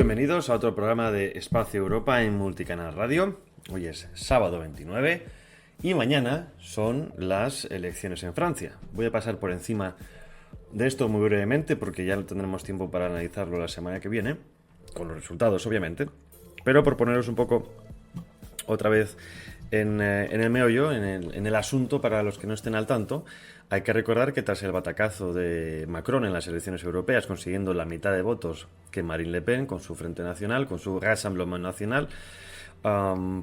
bienvenidos a otro programa de Espacio Europa en Multicanal Radio. Hoy es sábado 29 y mañana son las elecciones en Francia. Voy a pasar por encima de esto muy brevemente porque ya no tendremos tiempo para analizarlo la semana que viene, con los resultados obviamente, pero por poneros un poco otra vez en el meollo, en el asunto para los que no estén al tanto. Hay que recordar que tras el batacazo de Macron en las elecciones europeas, consiguiendo la mitad de votos que Marine Le Pen con su Frente Nacional, con su Rassemblement National,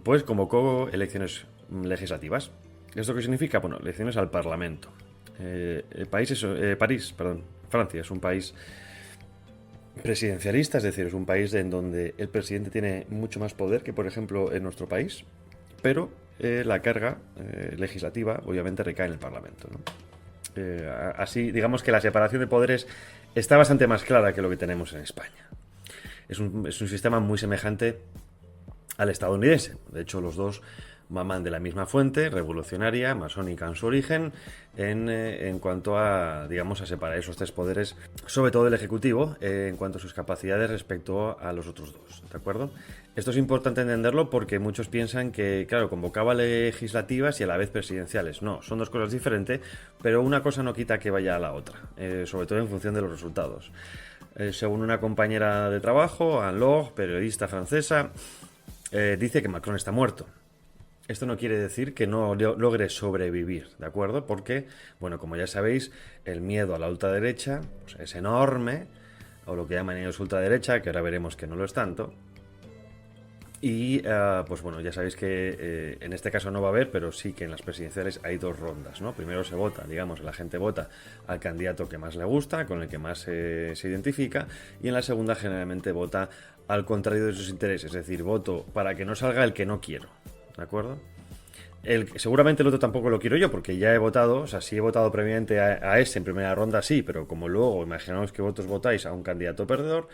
pues convocó elecciones legislativas. ¿Esto qué significa? Bueno, elecciones al Parlamento. Francia es un país presidencialista, es decir, es un país en donde el presidente tiene mucho más poder que, por ejemplo, en nuestro país, pero la carga legislativa obviamente recae en el Parlamento, ¿no? Así, digamos que la separación de poderes está bastante más clara que lo que tenemos en España. Es un sistema muy semejante al estadounidense. De hecho, los dos maman de la misma fuente, revolucionaria, masónica en su origen, en cuanto a, digamos, a separar esos tres poderes, sobre todo el Ejecutivo, en cuanto a sus capacidades respecto a los otros dos, ¿de acuerdo? Esto es importante entenderlo porque muchos piensan que, claro, convocaba legislativas y a la vez presidenciales. No, son dos cosas diferentes, pero una cosa no quita que vaya a la otra, sobre todo en función de los resultados. Según una compañera de trabajo, Anne Lore, periodista francesa, dice que Macron está muerto. Esto no quiere decir que no logre sobrevivir, ¿de acuerdo? Porque, bueno, como ya sabéis, el miedo a la ultraderecha pues, es enorme, o lo que llaman ellos ultraderecha, que ahora veremos que no lo es tanto. Y, pues bueno, ya sabéis que en este caso no va a haber, pero sí que en las presidenciales hay dos rondas, ¿no? Primero se vota, digamos, la gente vota al candidato que más le gusta, con el que más se identifica, y en la segunda generalmente vota al contrario de sus intereses, es decir, voto para que no salga el que no quiero. ¿De acuerdo? Seguramente el otro tampoco lo quiero yo, porque ya he votado, o sea, si he votado previamente a ese en primera ronda, sí, pero como luego imaginaos que vosotros votáis a un candidato perdedor,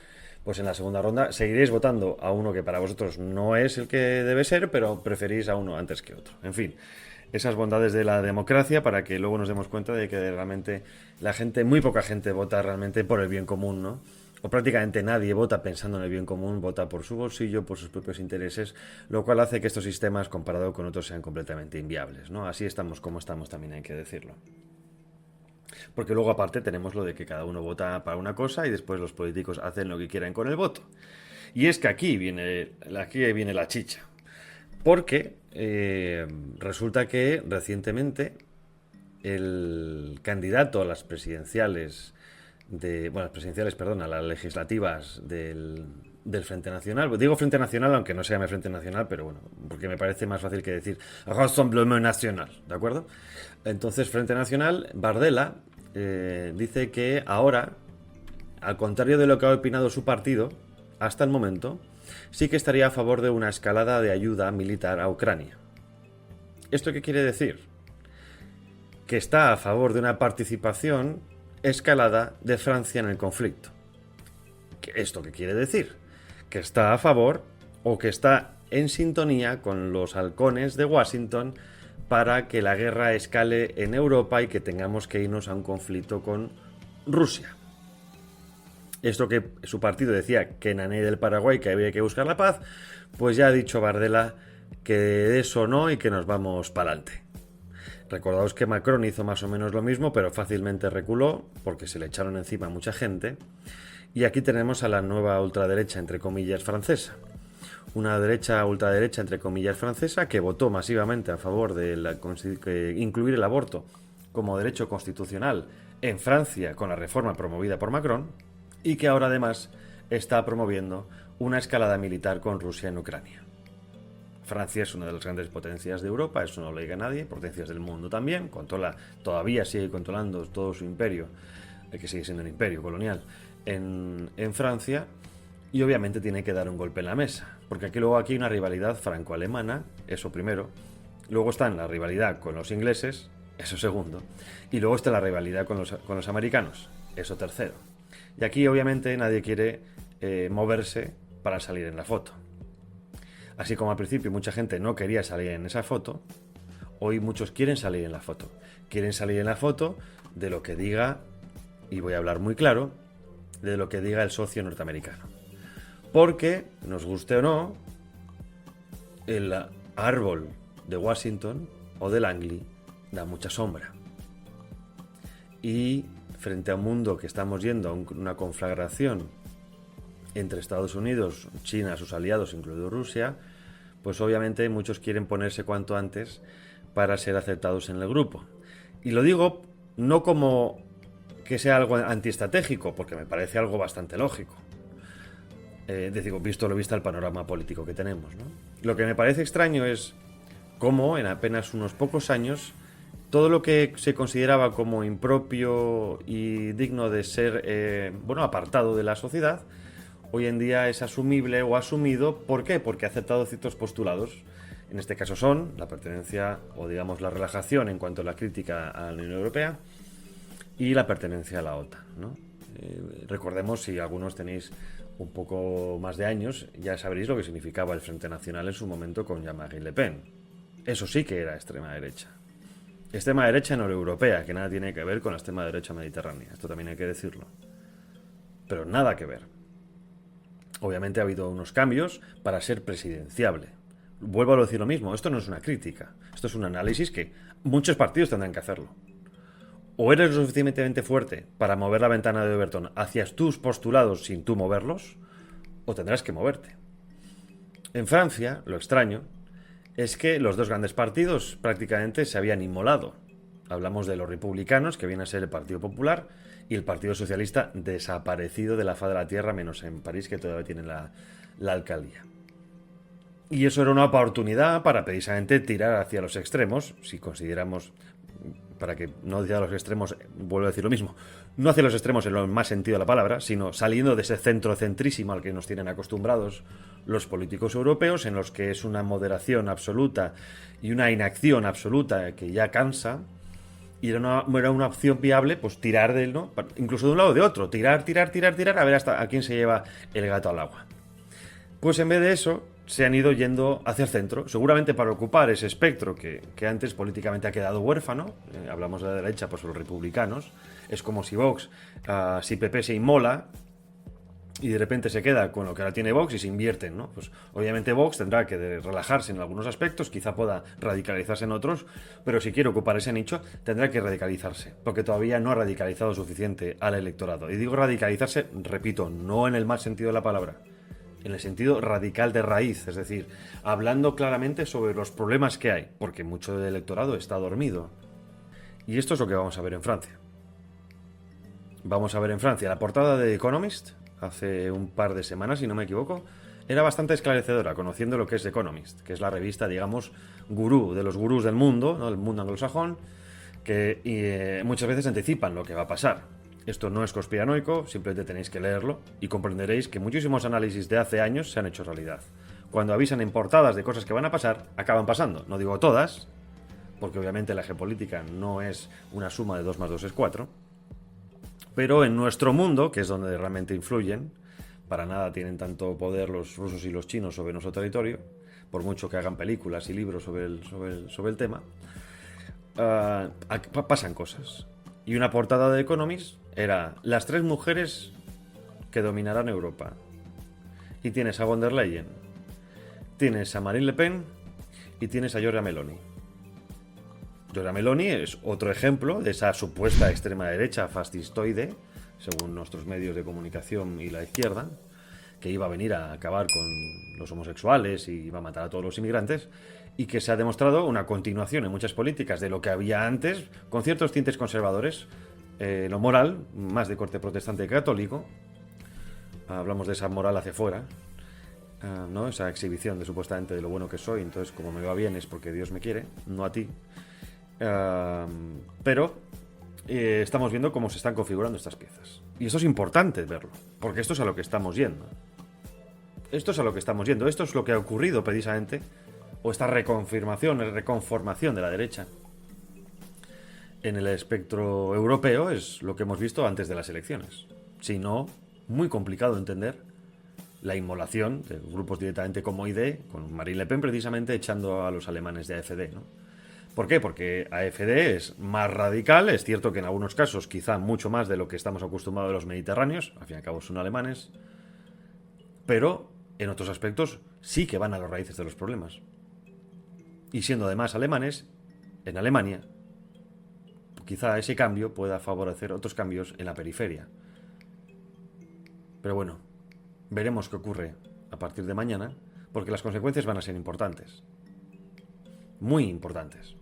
pues en la segunda ronda seguiréis votando a uno que para vosotros no es el que debe ser, pero preferís a uno antes que otro. En fin, esas bondades de la democracia para que luego nos demos cuenta de que realmente la gente, muy poca gente vota realmente por el bien común, ¿no? O prácticamente nadie vota pensando en el bien común, vota por su bolsillo, por sus propios intereses, lo cual hace que estos sistemas, comparado con otros, sean completamente inviables, ¿no? Así estamos como estamos, también hay que decirlo. Porque luego aparte tenemos lo de que cada uno vota para una cosa y después los políticos hacen lo que quieran con el voto. Y es que aquí viene la chicha. Porque resulta que recientemente el candidato a las presidenciales a las legislativas del Frente Nacional. Digo Frente Nacional, aunque no se llame Frente Nacional, pero bueno, porque me parece más fácil que decir Rassemblement National, ¿de acuerdo? Entonces, Frente Nacional, Bardella, dice que ahora, al contrario de lo que ha opinado su partido, hasta el momento, sí que estaría a favor de una escalada de ayuda militar a Ucrania. ¿Esto qué quiere decir? Que está a favor de una participación escalada de Francia en el conflicto. ¿Esto qué quiere decir? Que está a favor o que está en sintonía con los halcones de Washington para que la guerra escale en Europa y que tengamos que irnos a un conflicto con Rusia. Esto que su partido decía que en Aney del Paraguay que había que buscar la paz, pues ya ha dicho Bardella que de eso no y que nos vamos para adelante. Recordaos que Macron hizo más o menos lo mismo, pero fácilmente reculó porque se le echaron encima a mucha gente. Y aquí tenemos a la nueva ultraderecha, entre comillas, francesa. Una derecha ultraderecha, entre comillas, francesa, que votó masivamente a favor de incluir el aborto como derecho constitucional en Francia con la reforma promovida por Macron y que ahora además está promoviendo una escalada militar con Rusia en Ucrania. Francia es una de las grandes potencias de Europa, eso no lo diga nadie, potencias del mundo también, todavía sigue controlando todo su imperio, que sigue siendo un imperio colonial, en Francia, y obviamente tiene que dar un golpe en la mesa, porque aquí hay una rivalidad franco-alemana, eso primero, luego está la rivalidad con los ingleses, eso segundo, y luego está la rivalidad con los americanos, eso tercero. Y aquí obviamente nadie quiere moverse para salir en la foto. Así como al principio mucha gente no quería salir en esa foto, hoy muchos quieren salir en la foto. Quieren salir en la foto de lo que diga, y voy a hablar muy claro, de lo que diga el socio norteamericano. Porque, nos guste o no, el árbol de Washington o de Langley da mucha sombra. Y frente a un mundo que estamos yendo a una conflagración entre Estados Unidos, China, sus aliados, incluido Rusia, pues obviamente muchos quieren ponerse cuanto antes para ser aceptados en el grupo. Y lo digo no como que sea algo antiestratégico, porque me parece algo bastante lógico. Digo, visto lo visto el panorama político que tenemos, ¿no? Lo que me parece extraño es cómo en apenas unos pocos años todo lo que se consideraba como impropio y digno de ser apartado de la sociedad, hoy en día es asumible o asumido. ¿Por qué? Porque ha aceptado ciertos postulados. En este caso son la pertenencia o digamos la relajación en cuanto a la crítica a la Unión Europea y la pertenencia a la OTAN, ¿no? Recordemos, si algunos tenéis un poco más de años, ya sabréis lo que significaba el Frente Nacional en su momento con Jean-Marie Le Pen. Eso sí que era extrema derecha. Extrema derecha no europea, que nada tiene que ver con la extrema derecha mediterránea. Esto también hay que decirlo. Pero nada que ver. Obviamente ha habido unos cambios para ser presidenciable. Vuelvo a decir lo mismo, esto no es una crítica. Esto es un análisis que muchos partidos tendrán que hacerlo. O eres lo suficientemente fuerte para mover la ventana de Overton hacia tus postulados sin tú moverlos, o tendrás que moverte. En Francia, lo extraño es que los dos grandes partidos prácticamente se habían inmolado. Hablamos de los republicanos, que viene a ser el Partido Popular, y el Partido Socialista, desaparecido de la faz de la tierra, menos en París, que todavía tiene la alcaldía. Y eso era una oportunidad para precisamente tirar hacia los extremos, si consideramos, para que no hacia los extremos, vuelvo a decir lo mismo, no hacia los extremos en lo más sentido de la palabra, sino saliendo de ese centrocentrísimo al que nos tienen acostumbrados los políticos europeos, en los que es una moderación absoluta y una inacción absoluta que ya cansa. Y era una opción viable, pues tirar de él, ¿no? Incluso de un lado o de otro, tirar, a ver hasta a quién se lleva el gato al agua. Pues en vez de eso, se han ido yendo hacia el centro, seguramente para ocupar ese espectro que antes políticamente ha quedado huérfano. Hablamos de la derecha, pues los republicanos. Es como si Vox, si PP se inmola y de repente se queda con lo que ahora tiene Vox y se invierten, ¿no? Pues obviamente Vox tendrá que relajarse en algunos aspectos, quizá pueda radicalizarse en otros, pero si quiere ocupar ese nicho tendrá que radicalizarse, porque todavía no ha radicalizado suficiente al electorado. Y digo radicalizarse, repito, no en el mal sentido de la palabra, en el sentido radical de raíz, es decir, hablando claramente sobre los problemas que hay, porque mucho del electorado está dormido. Y esto es lo que vamos a ver en Francia. Vamos a ver en Francia la portada de The Economist hace un par de semanas, si no me equivoco, era bastante esclarecedora, conociendo lo que es The Economist, que es la revista, digamos, gurú de los gurús del mundo, ¿no? Del mundo anglosajón, que muchas veces anticipan lo que va a pasar. Esto no es conspiranoico, simplemente tenéis que leerlo y comprenderéis que muchísimos análisis de hace años se han hecho realidad. Cuando avisan en portadas de cosas que van a pasar, acaban pasando. No digo todas, porque obviamente la geopolítica no es una suma de 2 más 2 es 4, pero en nuestro mundo, que es donde realmente influyen, para nada tienen tanto poder los rusos y los chinos sobre nuestro territorio, por mucho que hagan películas y libros sobre el tema, pasan cosas. Y una portada de Economist era las 3 mujeres que dominarán Europa. Y tienes a von der Leyen, tienes a Marine Le Pen y tienes a Giorgia Meloni. Giorgia Meloni es otro ejemplo de esa supuesta extrema derecha fascistoide, según nuestros medios de comunicación y la izquierda, que iba a venir a acabar con los homosexuales y iba a matar a todos los inmigrantes, y que se ha demostrado una continuación en muchas políticas de lo que había antes, con ciertos tintes conservadores, lo moral, más de corte protestante que católico. Hablamos de esa moral hacia fuera, ¿no? Esa exhibición de supuestamente de lo bueno que soy, entonces como me va bien es porque Dios me quiere, no a ti. Pero estamos viendo cómo se están configurando estas piezas. Y eso es importante verlo, porque esto es a lo que estamos yendo. Esto es a lo que estamos yendo. Esto es lo que ha ocurrido precisamente, o esta reconformación de la derecha en el espectro europeo es lo que hemos visto antes de las elecciones. Si no, muy complicado entender la inmolación de grupos directamente como ID, con Marine Le Pen precisamente echando a los alemanes de AfD, ¿no? ¿Por qué? Porque AfD es más radical, es cierto que en algunos casos quizá mucho más de lo que estamos acostumbrados de los mediterráneos, al fin y al cabo son alemanes, pero en otros aspectos sí que van a las raíces de los problemas. Y siendo además alemanes, en Alemania, quizá ese cambio pueda favorecer otros cambios en la periferia. Pero bueno, veremos qué ocurre a partir de mañana, porque las consecuencias van a ser importantes. Muy importantes.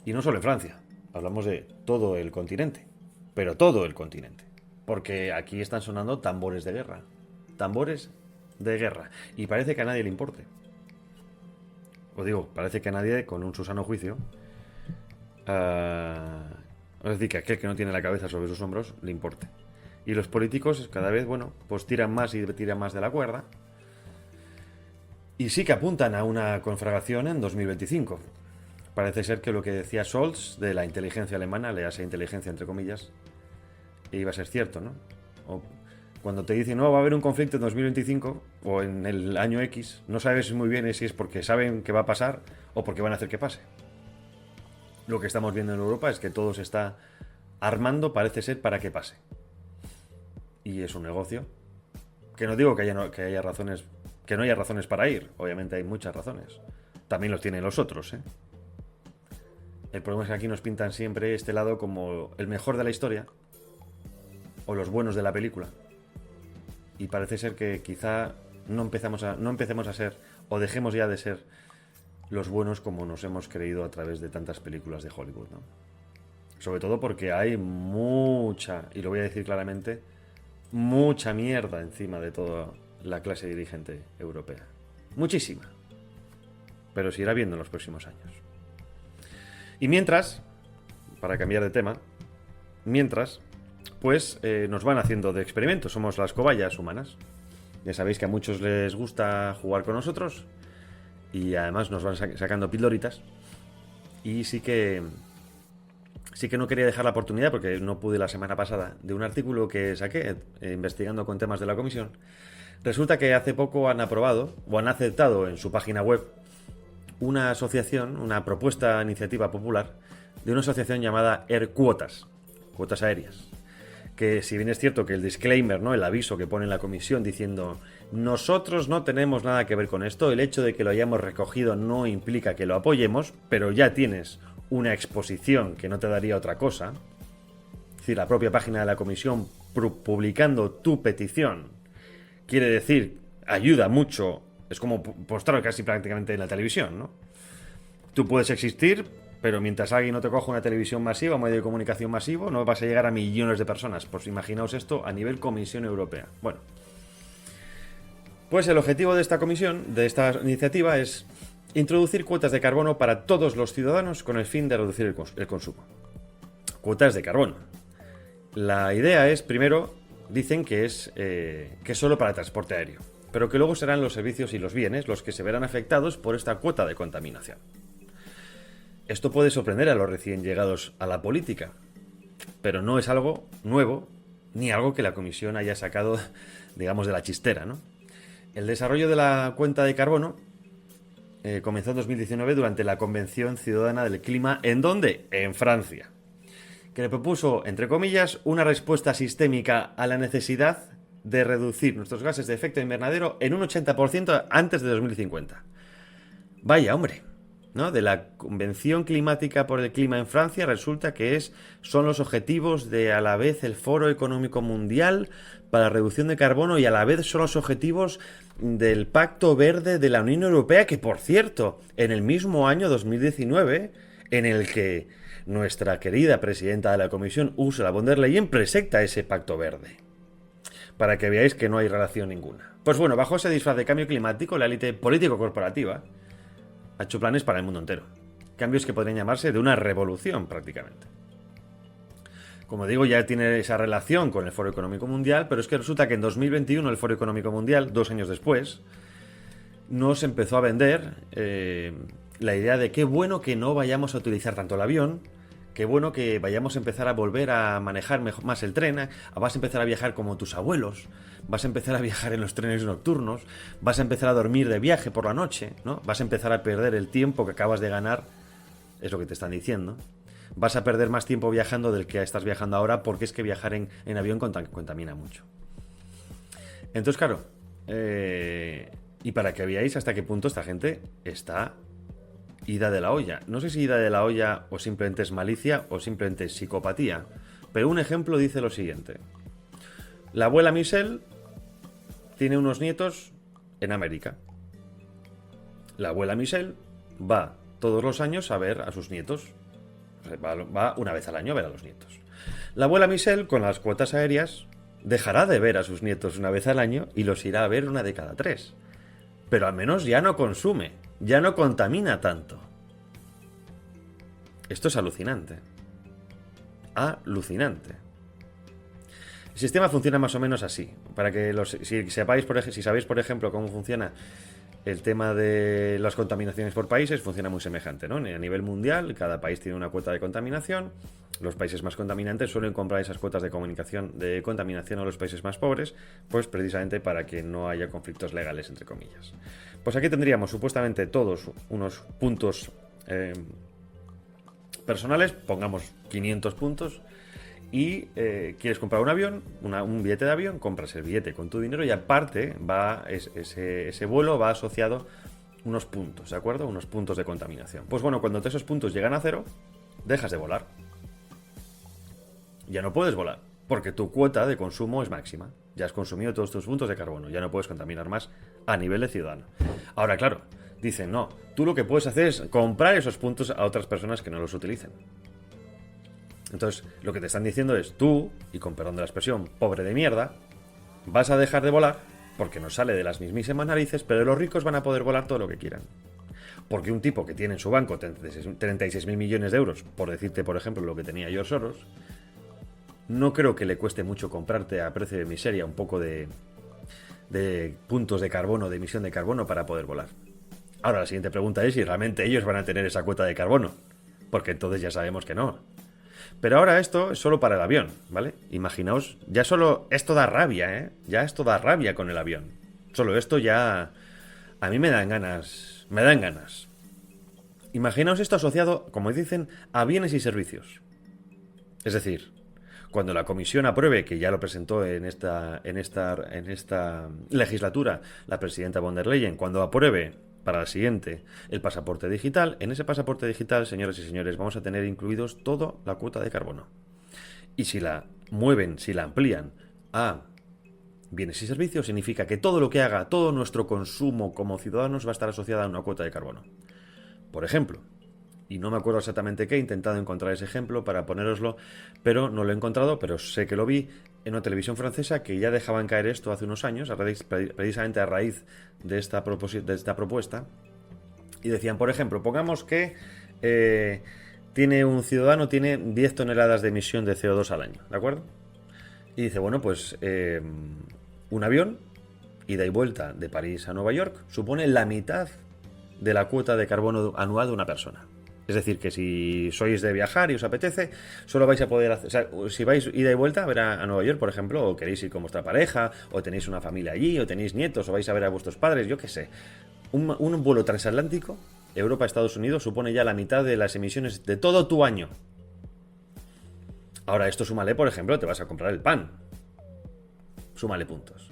Y no solo en Francia, hablamos de todo el continente, pero todo el continente. Porque aquí están sonando tambores de guerra. Tambores de guerra. Y parece que a nadie le importe. Os digo, parece que a nadie con un su sano juicio. Es decir, que aquel que no tiene la cabeza sobre sus hombros le importe. Y los políticos cada vez, bueno, pues tiran más y tiran más de la cuerda. Y sí que apuntan a una conflagración en 2025. Parece ser que lo que decía Scholz de la inteligencia alemana, le hace inteligencia entre comillas, iba a ser cierto, ¿no? O cuando te dicen, no, va a haber un conflicto en 2025 o en el año X, no sabes muy bien si es porque saben que va a pasar o porque van a hacer que pase. Lo que estamos viendo en Europa es que todo se está armando, parece ser, para que pase. Y es un negocio. Que no digo que haya razones, que no haya razones para ir. Obviamente hay muchas razones. También los tienen los otros, ¿eh? El problema es que aquí nos pintan siempre este lado como el mejor de la historia o los buenos de la película. Y parece ser que quizá no empecemos a ser, o dejemos ya de ser los buenos como nos hemos creído a través de tantas películas de Hollywood, ¿no? Sobre todo porque hay mucha, y lo voy a decir claramente, mucha mierda encima de toda la clase dirigente europea. Muchísima. Pero se irá viendo en los próximos años. Y mientras, para cambiar de tema, pues nos van haciendo de experimentos. Somos las cobayas humanas. Ya sabéis que a muchos les gusta jugar con nosotros y además nos van sacando pildoritas. Y sí que no quería dejar la oportunidad, porque no pude la semana pasada, de un artículo que saqué investigando con temas de la comisión. Resulta que hace poco han aprobado o han aceptado en su página web una asociación, una propuesta iniciativa popular de una asociación llamada Air Quotas, cuotas aéreas. Que si bien es cierto que el disclaimer, ¿no?, el aviso que pone la comisión diciendo nosotros no tenemos nada que ver con esto, el hecho de que lo hayamos recogido no implica que lo apoyemos, pero ya tienes una exposición que no te daría otra cosa. Es decir, la propia página de la comisión publicando tu petición quiere decir, ayuda mucho. Es como postrar casi prácticamente en la televisión, ¿no? Tú puedes existir, pero mientras alguien no te coja una televisión masiva, un medio de comunicación masivo, no vas a llegar a millones de personas. Pues imaginaos esto a nivel Comisión Europea. Bueno, pues el objetivo de esta comisión, de esta iniciativa, es introducir cuotas de carbono para todos los ciudadanos con el fin de reducir el consumo. Cuotas de carbono. La idea es, primero, dicen que es solo para el transporte aéreo, pero que luego serán los servicios y los bienes los que se verán afectados por esta cuota de contaminación. Esto puede sorprender a los recién llegados a la política, pero no es algo nuevo ni algo que la Comisión haya sacado, digamos, de la chistera, ¿no? El desarrollo de la cuenta de carbono comenzó en 2019 durante la Convención Ciudadana del Clima. ¿En dónde? En Francia. Que le propuso, entre comillas, una respuesta sistémica a la necesidad de reducir nuestros gases de efecto invernadero en un 80% antes de 2050. Vaya, hombre, ¿no? De la Convención Climática por el Clima en Francia resulta que son los objetivos de a la vez el Foro Económico Mundial para la reducción de carbono y a la vez son los objetivos del Pacto Verde de la Unión Europea, que por cierto, en el mismo año 2019, en el que nuestra querida presidenta de la Comisión, Ursula von der Leyen, presenta ese Pacto Verde. Para que veáis que no hay relación ninguna. Pues bueno, bajo ese disfraz de cambio climático, la élite político-corporativa ha hecho planes para el mundo entero. Cambios que podrían llamarse de una revolución, prácticamente. Como digo, ya tiene esa relación con el Foro Económico Mundial, pero es que resulta que en 2021 el Foro Económico Mundial, 2 años después, nos empezó a vender la idea de qué bueno que no vayamos a utilizar tanto el avión, qué bueno que vayamos a empezar a volver a manejar más el tren, vas a empezar a viajar como tus abuelos, vas a empezar a viajar en los trenes nocturnos, vas a empezar a dormir de viaje por la noche, ¿no? Vas a empezar a perder el tiempo que acabas de ganar, es lo que te están diciendo. Vas a perder más tiempo viajando del que estás viajando ahora, porque es que viajar en avión contamina mucho. Entonces, claro, y para que veáis hasta qué punto esta gente está ida de la olla. No sé si ida de la olla o simplemente es malicia o simplemente es psicopatía. Pero un ejemplo dice lo siguiente. La abuela Michelle tiene unos nietos en América. La abuela Michelle va todos los años a ver a sus nietos. Va una vez al año a ver a los nietos. La abuela Michelle, con las cuotas aéreas, dejará de ver a sus nietos una vez al año y los irá a ver una de cada 3. Pero al menos ya no consume, ya no contamina tanto. Esto es alucinante. Alucinante. El sistema funciona más o menos así. Para que si sabéis, por ejemplo, cómo funciona el tema de las contaminaciones por países, funciona muy semejante, ¿no? A nivel mundial, cada país tiene una cuota de contaminación. Los países más contaminantes suelen comprar esas cuotas de contaminación a los países más pobres, pues precisamente para que no haya conflictos legales, entre comillas. Pues aquí tendríamos supuestamente todos unos puntos personales, pongamos 500 puntos, y quieres comprar un avión, un billete de avión, compras el billete con tu dinero y aparte ese vuelo va asociado unos puntos, ¿de acuerdo? Unos puntos de contaminación. Pues bueno, cuando esos puntos llegan a 0, dejas de volar. Ya no puedes volar, porque tu cuota de consumo es máxima. Ya has consumido todos tus puntos de carbono, ya no puedes contaminar más a nivel de ciudadano. Ahora, claro, dicen, no, tú lo que puedes hacer es comprar esos puntos a otras personas que no los utilicen. Entonces, lo que te están diciendo es, tú, y con perdón de la expresión, pobre de mierda, vas a dejar de volar porque nos sale de las mismísimas narices, pero los ricos van a poder volar todo lo que quieran. Porque un tipo que tiene en su banco 36.000 millones de euros, por decirte, por ejemplo, lo que tenía George Soros, no creo que le cueste mucho comprarte a precio de miseria un poco de puntos de carbono, de emisión de carbono para poder volar. Ahora, la siguiente pregunta es si realmente ellos van a tener esa cuota de carbono, porque entonces ya sabemos que no. Pero ahora esto es solo para el avión, ¿vale? Imaginaos, ya solo esto da rabia, ¿eh? Ya esto da rabia con el avión. Solo esto ya... A mí me dan ganas. Imaginaos esto asociado, como dicen, a bienes y servicios. Es decir, cuando la comisión apruebe, que ya lo presentó en esta legislatura la presidenta von der Leyen, cuando apruebe para la siguiente el pasaporte digital, en ese pasaporte digital, señoras y señores, vamos a tener incluidos toda la cuota de carbono. Y si la mueven, si la amplían a bienes y servicios, significa que todo lo que haga, todo nuestro consumo como ciudadanos va a estar asociado a una cuota de carbono. Por ejemplo, y no me acuerdo exactamente qué, he intentado encontrar ese ejemplo para ponéroslo, pero no lo he encontrado, pero sé que lo vi en una televisión francesa que ya dejaban caer esto hace unos años, precisamente a raíz de esta propuesta, y decían, por ejemplo, pongamos que un ciudadano tiene 10 toneladas de emisión de CO2 al año, ¿de acuerdo? Y dice, bueno, pues un avión, ida y vuelta de París a Nueva York, supone la mitad de la cuota de carbono anual de una persona. Es decir, que si sois de viajar y os apetece, solo vais a poder hacer... O sea, si vais ida y vuelta a ver a Nueva York, por ejemplo, o queréis ir con vuestra pareja, o tenéis una familia allí, o tenéis nietos, o vais a ver a vuestros padres, yo qué sé. Un vuelo transatlántico, Europa-Estados Unidos, supone ya la mitad de las emisiones de todo tu año. Ahora, esto súmale, por ejemplo, te vas a comprar el pan. Súmale puntos.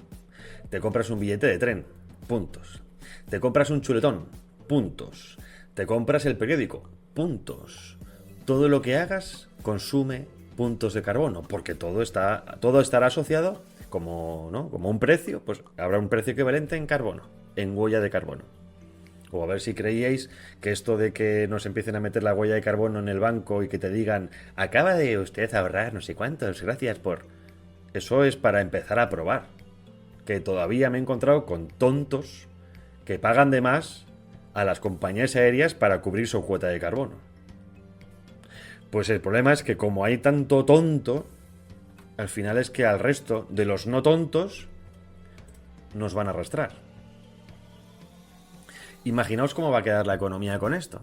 Te compras un billete de tren. Puntos. Te compras un chuletón. Puntos. Te compras el periódico. Puntos. Todo lo que hagas consume puntos de carbono, porque todo estará asociado como un precio, pues habrá un precio equivalente en carbono, en huella de carbono. O a ver si creíais que esto de que nos empiecen a meter la huella de carbono en el banco y que te digan, acaba de usted ahorrar no sé cuántos, gracias por... Eso es para empezar a probar. Que todavía me he encontrado con tontos que pagan de más a las compañías aéreas para cubrir su cuota de carbono. Pues el problema es que como hay tanto tonto, al final es que al resto de los no tontos nos van a arrastrar. Imaginaos cómo va a quedar la economía con esto.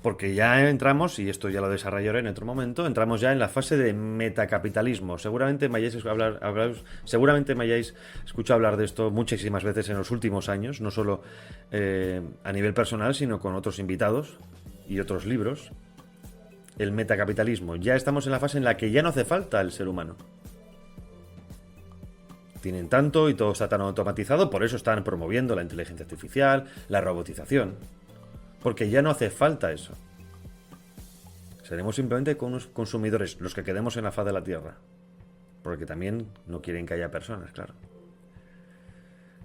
Porque ya entramos, y esto ya lo desarrollaré en otro momento, entramos ya en la fase de metacapitalismo. Seguramente me hayáis escuchado hablar de esto muchísimas veces en los últimos años, no solo a nivel personal, sino con otros invitados y otros libros. El metacapitalismo. Ya estamos en la fase en la que ya no hace falta el ser humano. tienen tanto y todo está tan automatizado, por eso están promoviendo la inteligencia artificial, la robotización. Porque ya no hace falta eso. Seremos simplemente unos consumidores, los que quedemos en la faz de la Tierra. Porque también no quieren que haya personas, claro.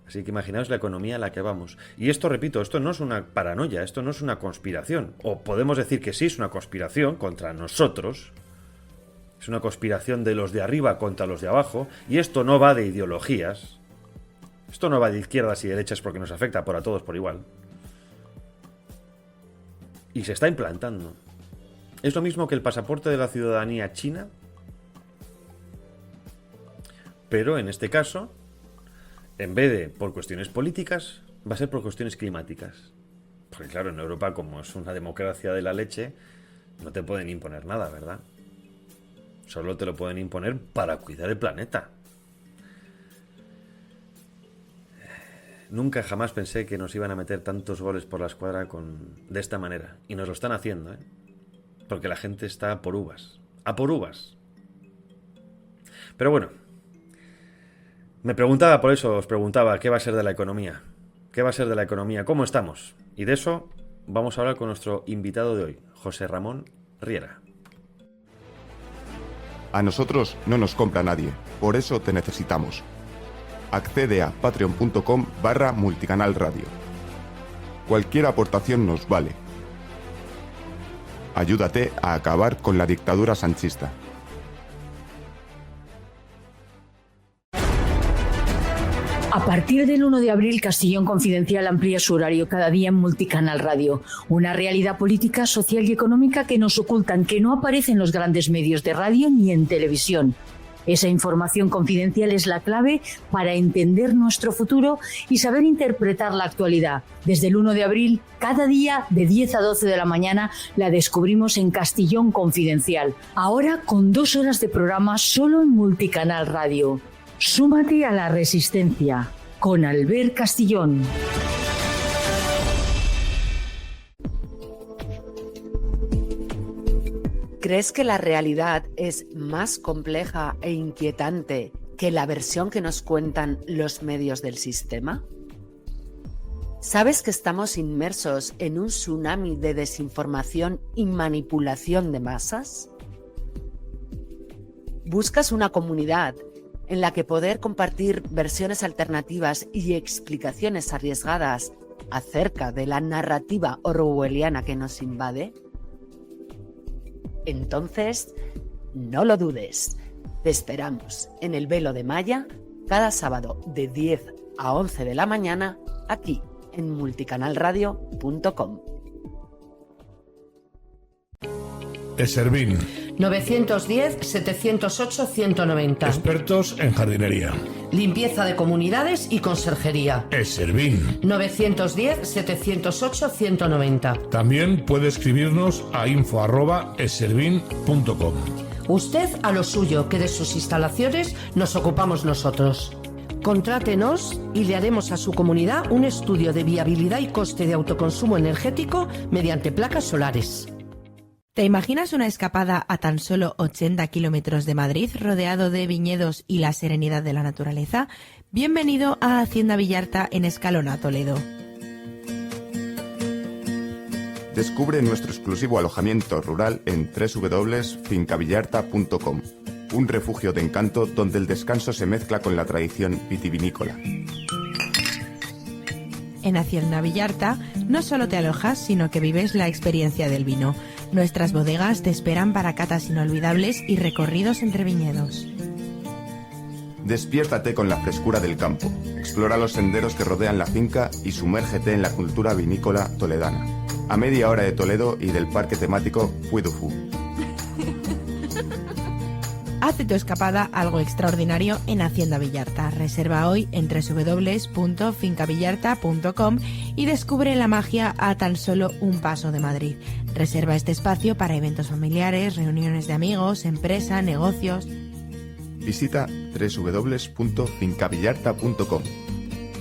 Así que imaginaos la economía a la que vamos. Y esto, repito, esto no es una paranoia, esto no es una conspiración. O podemos decir que sí es una conspiración contra nosotros. Es una conspiración de los de arriba contra los de abajo. Y esto no va de ideologías. Esto no va de izquierdas y derechas porque nos afecta a todos por igual. Y se está implantando. Es lo mismo que el pasaporte de la ciudadanía china. Pero en este caso, en vez de por cuestiones políticas, va a ser por cuestiones climáticas. Porque claro, en Europa, como es una democracia de la leche, no te pueden imponer nada, ¿verdad? Solo te lo pueden imponer para cuidar el planeta. Nunca jamás pensé que nos iban a meter tantos goles por la escuadra de esta manera. Y nos lo están haciendo, ¿eh? Porque la gente está por uvas. A por uvas. Pero bueno. Me preguntaba, por eso os preguntaba, ¿qué va a ser de la economía? ¿Qué va a ser de la economía? ¿Cómo estamos? Y de eso vamos a hablar con nuestro invitado de hoy, José Ramón Riera. A nosotros no nos compra nadie, por eso te necesitamos. Accede a patreon.com/multicanalradio. Cualquier aportación nos vale. Ayúdate a acabar con la dictadura sanchista. A partir del 1 de abril, Castellón Confidencial amplía su horario cada día en Multicanal Radio. Una realidad política, social y económica que nos ocultan, que no aparece en los grandes medios de radio ni en televisión. Esa información confidencial es la clave para entender nuestro futuro y saber interpretar la actualidad. Desde el 1 de abril, cada día de 10 a 12 de la mañana, la descubrimos en Castellón Confidencial. Ahora con 2 horas de programa solo en Multicanal Radio. Súmate a la resistencia con Albert Castillón. ¿Crees que la realidad es más compleja e inquietante que la versión que nos cuentan los medios del sistema? ¿Sabes que estamos inmersos en un tsunami de desinformación y manipulación de masas? ¿Buscas una comunidad en la que poder compartir versiones alternativas y explicaciones arriesgadas acerca de la narrativa orwelliana que nos invade? Entonces, no lo dudes. Te esperamos en el Velo de Maya cada sábado de 10 a 11 de la mañana aquí en multicanalradio.com. Eservín. 910-708-190. Expertos en jardinería. Limpieza de comunidades y conserjería. Eservín. 910-708-190. También puede escribirnos a info@eservín.com. Usted a lo suyo, que de sus instalaciones nos ocupamos nosotros. Contrátenos y le haremos a su comunidad un estudio de viabilidad y coste de autoconsumo energético mediante placas solares. ¿Te imaginas una escapada a tan solo 80 kilómetros de Madrid, rodeado de viñedos y la serenidad de la naturaleza? Bienvenido a Hacienda Villarta en Escalona, Toledo. Descubre nuestro exclusivo alojamiento rural en www.fincavillarta.com, un refugio de encanto donde el descanso se mezcla con la tradición vitivinícola. En Hacienda Villarta no solo te alojas, sino que vives la experiencia del vino. Nuestras bodegas te esperan para catas inolvidables y recorridos entre viñedos. Despiértate con la frescura del campo, explora los senderos que rodean la finca y sumérgete en la cultura vinícola toledana. A media hora de Toledo y del parque temático Puy du Fou. Haz de tu escapada algo extraordinario en Hacienda Villarta. Reserva hoy en www.fincavillarta.com y descubre la magia a tan solo un paso de Madrid. Reserva este espacio para eventos familiares, reuniones de amigos, empresa, negocios. Visita www.fincavillarta.com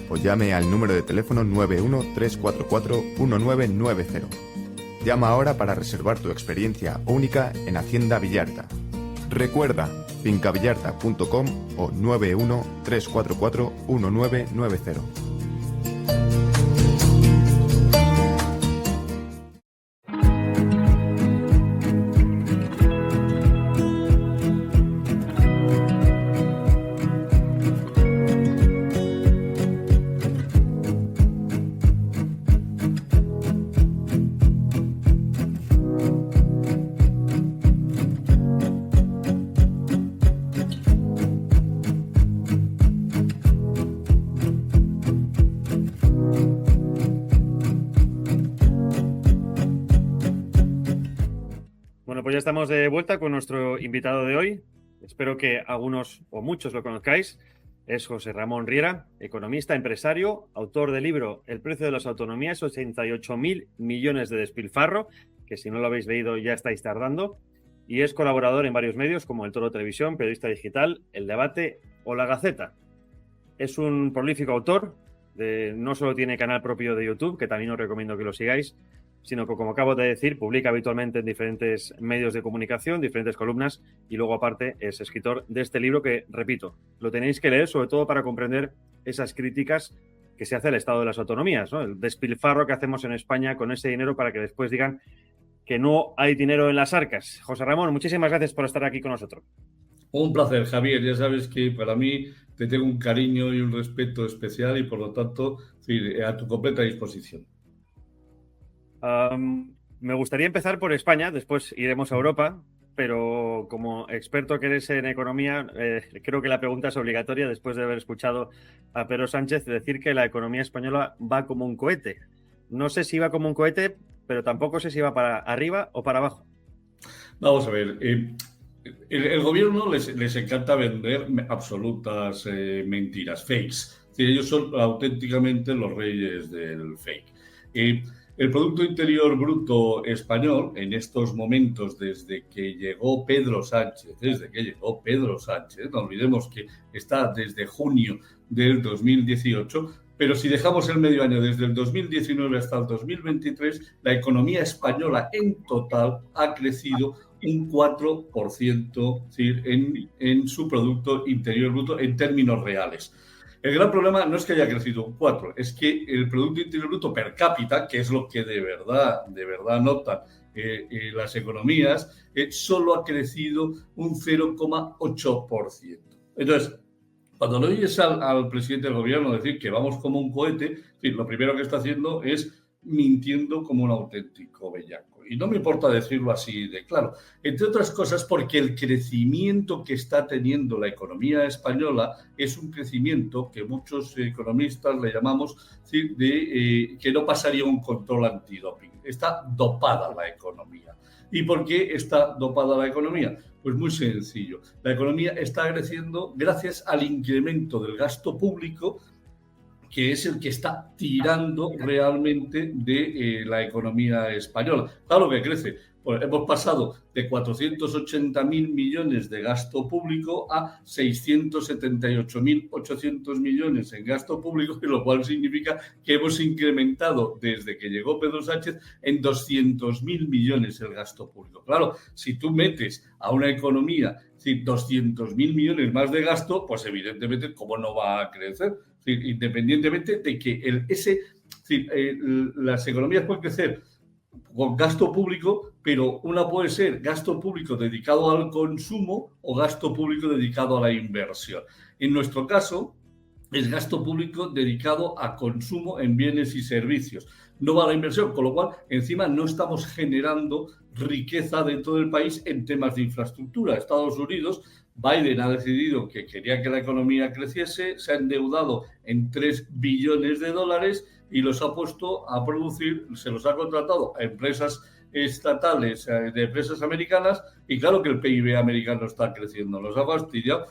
o llame al número de teléfono 913441990. Llama ahora para reservar tu experiencia única en Hacienda Villarta. Recuerda, fincavillarta.com o 91 344 1990. Bueno, pues ya estamos de vuelta con nuestro invitado de hoy. Espero que algunos o muchos lo conozcáis. Es José Ramón Riera, economista, empresario, autor del libro El precio de las autonomías, 88.000 millones de despilfarro, que si no lo habéis leído ya estáis tardando, y es colaborador en varios medios como El Toro Televisión, Periodista Digital, El Debate o La Gaceta. Es un prolífico autor, no solo tiene canal propio de YouTube, que también os recomiendo que lo sigáis, sino que, como acabo de decir, publica habitualmente en diferentes medios de comunicación, diferentes columnas, y luego, aparte, es escritor de este libro que, repito, lo tenéis que leer, sobre todo para comprender esas críticas que se hace al estado de las autonomías, ¿no? El despilfarro que hacemos en España con ese dinero para que después digan que no hay dinero en las arcas. José Ramón, muchísimas gracias por estar aquí con nosotros. Un placer, Javier. Ya sabes que para mí te tengo un cariño y un respeto especial y, por lo tanto, a tu completa disposición. Me gustaría empezar por España, después iremos a Europa, pero como experto que eres en economía, creo que la pregunta es obligatoria después de haber escuchado a Pedro Sánchez decir que la economía española va como un cohete. No sé si va como un cohete, pero tampoco sé si va para arriba o para abajo. Vamos a ver, el gobierno les encanta vender absolutas mentiras, fakes. Es decir, ellos son auténticamente los reyes del fake. El Producto Interior Bruto español, en estos momentos, desde que llegó Pedro Sánchez, no olvidemos que está desde junio del 2018, pero si dejamos el medio año desde el 2019 hasta el 2023, la economía española en total ha crecido un 4%, es decir, en su Producto Interior Bruto en términos reales. El gran problema no es que haya crecido un 4, es que el Producto Interior Bruto per cápita, que es lo que de verdad notan las economías, solo ha crecido un 0,8%. Entonces, cuando le oyes al presidente del gobierno decir que vamos como un cohete, lo primero que está haciendo es mintiendo como un auténtico bellaco. Y no me importa decirlo así de claro. Entre otras cosas porque el crecimiento que está teniendo la economía española es un crecimiento que muchos economistas le llamamos que no pasaría un control antidoping. Está dopada la economía. ¿Y por qué está dopada la economía? Pues muy sencillo. La economía está creciendo gracias al incremento del gasto público, que es el que está tirando realmente de la economía española. Claro que crece. Pues hemos pasado de 480.000 millones de gasto público a 678.800 millones en gasto público, lo cual significa que hemos incrementado desde que llegó Pedro Sánchez en 200.000 millones el gasto público. Claro, si tú metes a una economía 200.000 millones más de gasto, pues evidentemente, ¿cómo no va a crecer? Independientemente de que las economías pueden crecer con gasto público, pero una puede ser gasto público dedicado al consumo o gasto público dedicado a la inversión. En nuestro caso, es gasto público dedicado a consumo en bienes y servicios. No va a la inversión, con lo cual, encima, no estamos generando riqueza dentro del país en temas de infraestructura. Estados Unidos, Biden ha decidido que quería que la economía creciese, se ha endeudado en $3 billones y los ha puesto a producir, se los ha contratado a empresas estatales, de empresas americanas, y claro que el PIB americano está creciendo. Los ha fastidiado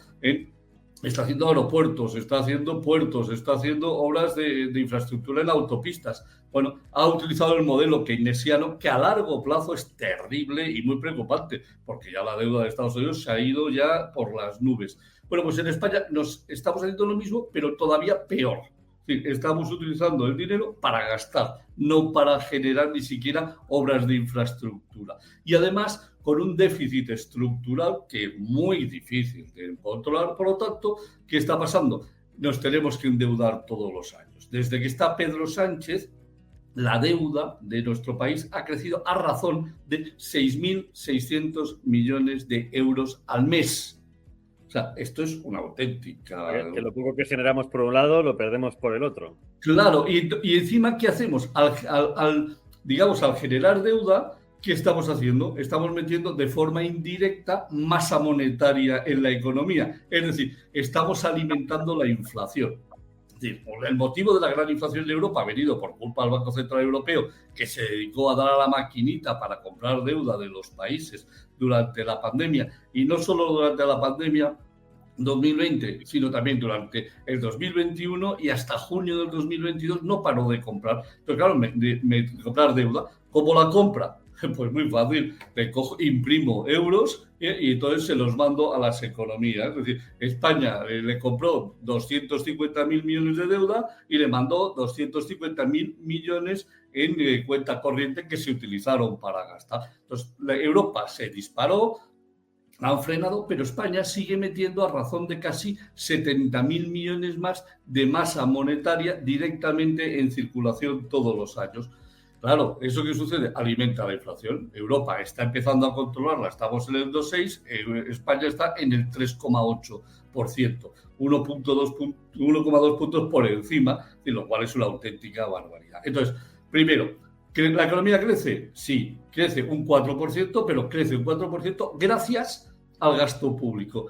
está haciendo aeropuertos, está haciendo puertos, está haciendo obras de infraestructura en autopistas. Bueno, ha utilizado el modelo keynesiano, que a largo plazo es terrible y muy preocupante, porque ya la deuda de Estados Unidos se ha ido ya por las nubes. Bueno, pues en España nos estamos haciendo lo mismo, pero todavía peor. Sí, estamos utilizando el dinero para gastar, no para generar ni siquiera obras de infraestructura. Y además con un déficit estructural que es muy difícil de controlar. Por lo tanto, ¿qué está pasando? Nos tenemos que endeudar todos los años. Desde que está Pedro Sánchez, la deuda de nuestro país ha crecido a razón de 6.600 millones de euros al mes. O sea, esto es una auténtica... Que lo poco que generamos por un lado lo perdemos por el otro. Claro, y encima, ¿qué hacemos? Al generar deuda, ¿qué estamos haciendo? Estamos metiendo de forma indirecta masa monetaria en la economía. Es decir, estamos alimentando la inflación. Es decir, el motivo de la gran inflación en Europa ha venido por culpa del Banco Central Europeo, que se dedicó a dar a la maquinita para comprar deuda de los países durante la pandemia, y no solo durante la pandemia 2020, sino también durante el 2021 y hasta junio del 2022 no paró de comprar. Pero claro, comprar deuda. ¿Cómo la compra? Pues muy fácil, imprimo euros y entonces se los mando a las economías. Es decir, España le compró 250.000 millones de deuda y le mandó 250.000 millones en cuenta corriente que se utilizaron para gastar. Entonces, Europa se disparó, han frenado, pero España sigue metiendo a razón de casi 70.000 millones más de masa monetaria directamente en circulación todos los años. Claro, ¿eso qué sucede? Alimenta la inflación. Europa está empezando a controlarla, estamos en el 2,6%, España está en el 3,8%, 1,2 puntos por encima, de lo cual es una auténtica barbaridad. Entonces, primero, ¿que la economía crece? Sí, crece un 4%, pero crece un 4% gracias al gasto público.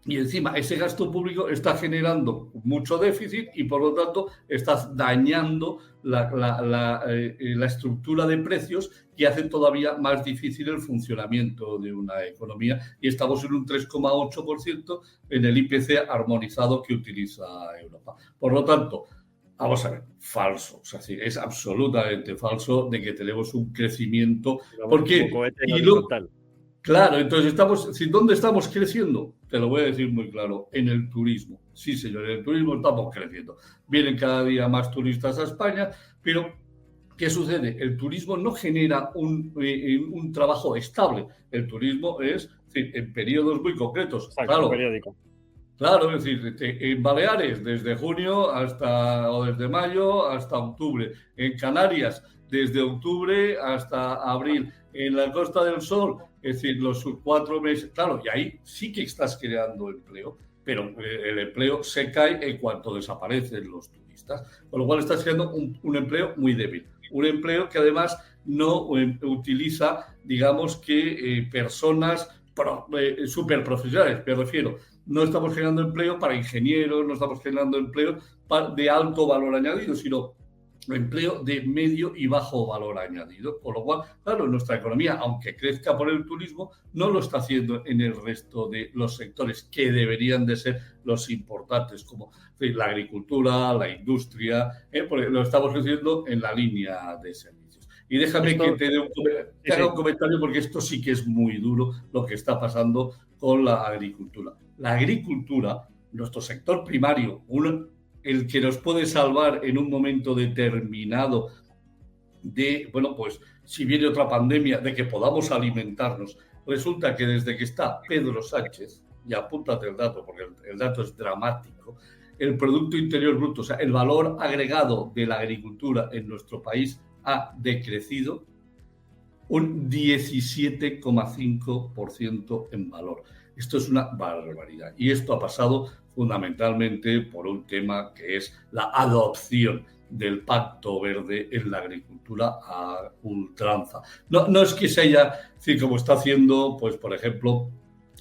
Y encima ese gasto público está generando mucho déficit y por lo tanto está dañando la estructura de precios que hace todavía más difícil el funcionamiento de una economía. Y estamos en un 3,8% en el IPC armonizado que utiliza Europa. Por lo tanto, vamos a ver, falso. O sea, sí, es absolutamente falso de que tenemos un crecimiento. Porque claro, entonces ¿dónde estamos creciendo? Te lo voy a decir muy claro, en el turismo. Sí, señor, en el turismo estamos creciendo. Vienen cada día más turistas a España, pero ¿qué sucede? El turismo no genera un trabajo estable. El turismo es en periodos muy concretos. Claro, periódico. Claro, es decir, en Baleares desde junio o desde mayo hasta octubre. En Canarias desde octubre hasta abril. En la Costa del Sol, es decir, los 4 meses. Claro, y ahí sí que estás creando empleo, pero el empleo se cae en cuanto desaparecen los turistas. Con lo cual estás creando un empleo muy débil. Un empleo que además no utiliza, digamos que personas súper profesionales, me refiero. No estamos generando empleo para ingenieros, no estamos generando empleo de alto valor añadido, sino empleo de medio y bajo valor añadido. Con lo cual, claro, nuestra economía, aunque crezca por el turismo, no lo está haciendo en el resto de los sectores que deberían de ser los importantes, como la agricultura, la industria, porque lo estamos haciendo en la línea de servicios. Y déjame que te haga un comentario, porque esto sí que es muy duro lo que está pasando con la agricultura. La agricultura, nuestro sector primario, el que nos puede salvar en un momento determinado de, pues si viene otra pandemia, de que podamos alimentarnos. Resulta que desde que está Pedro Sánchez, y apúntate el dato porque el dato es dramático, el Producto Interior Bruto, o sea, el valor agregado de la agricultura en nuestro país ha decrecido un 17,5% en valor. Esto es una barbaridad. Y esto ha pasado fundamentalmente por un tema que es la adopción del Pacto Verde en la agricultura a ultranza. No es que se haya, como está haciendo, pues por ejemplo,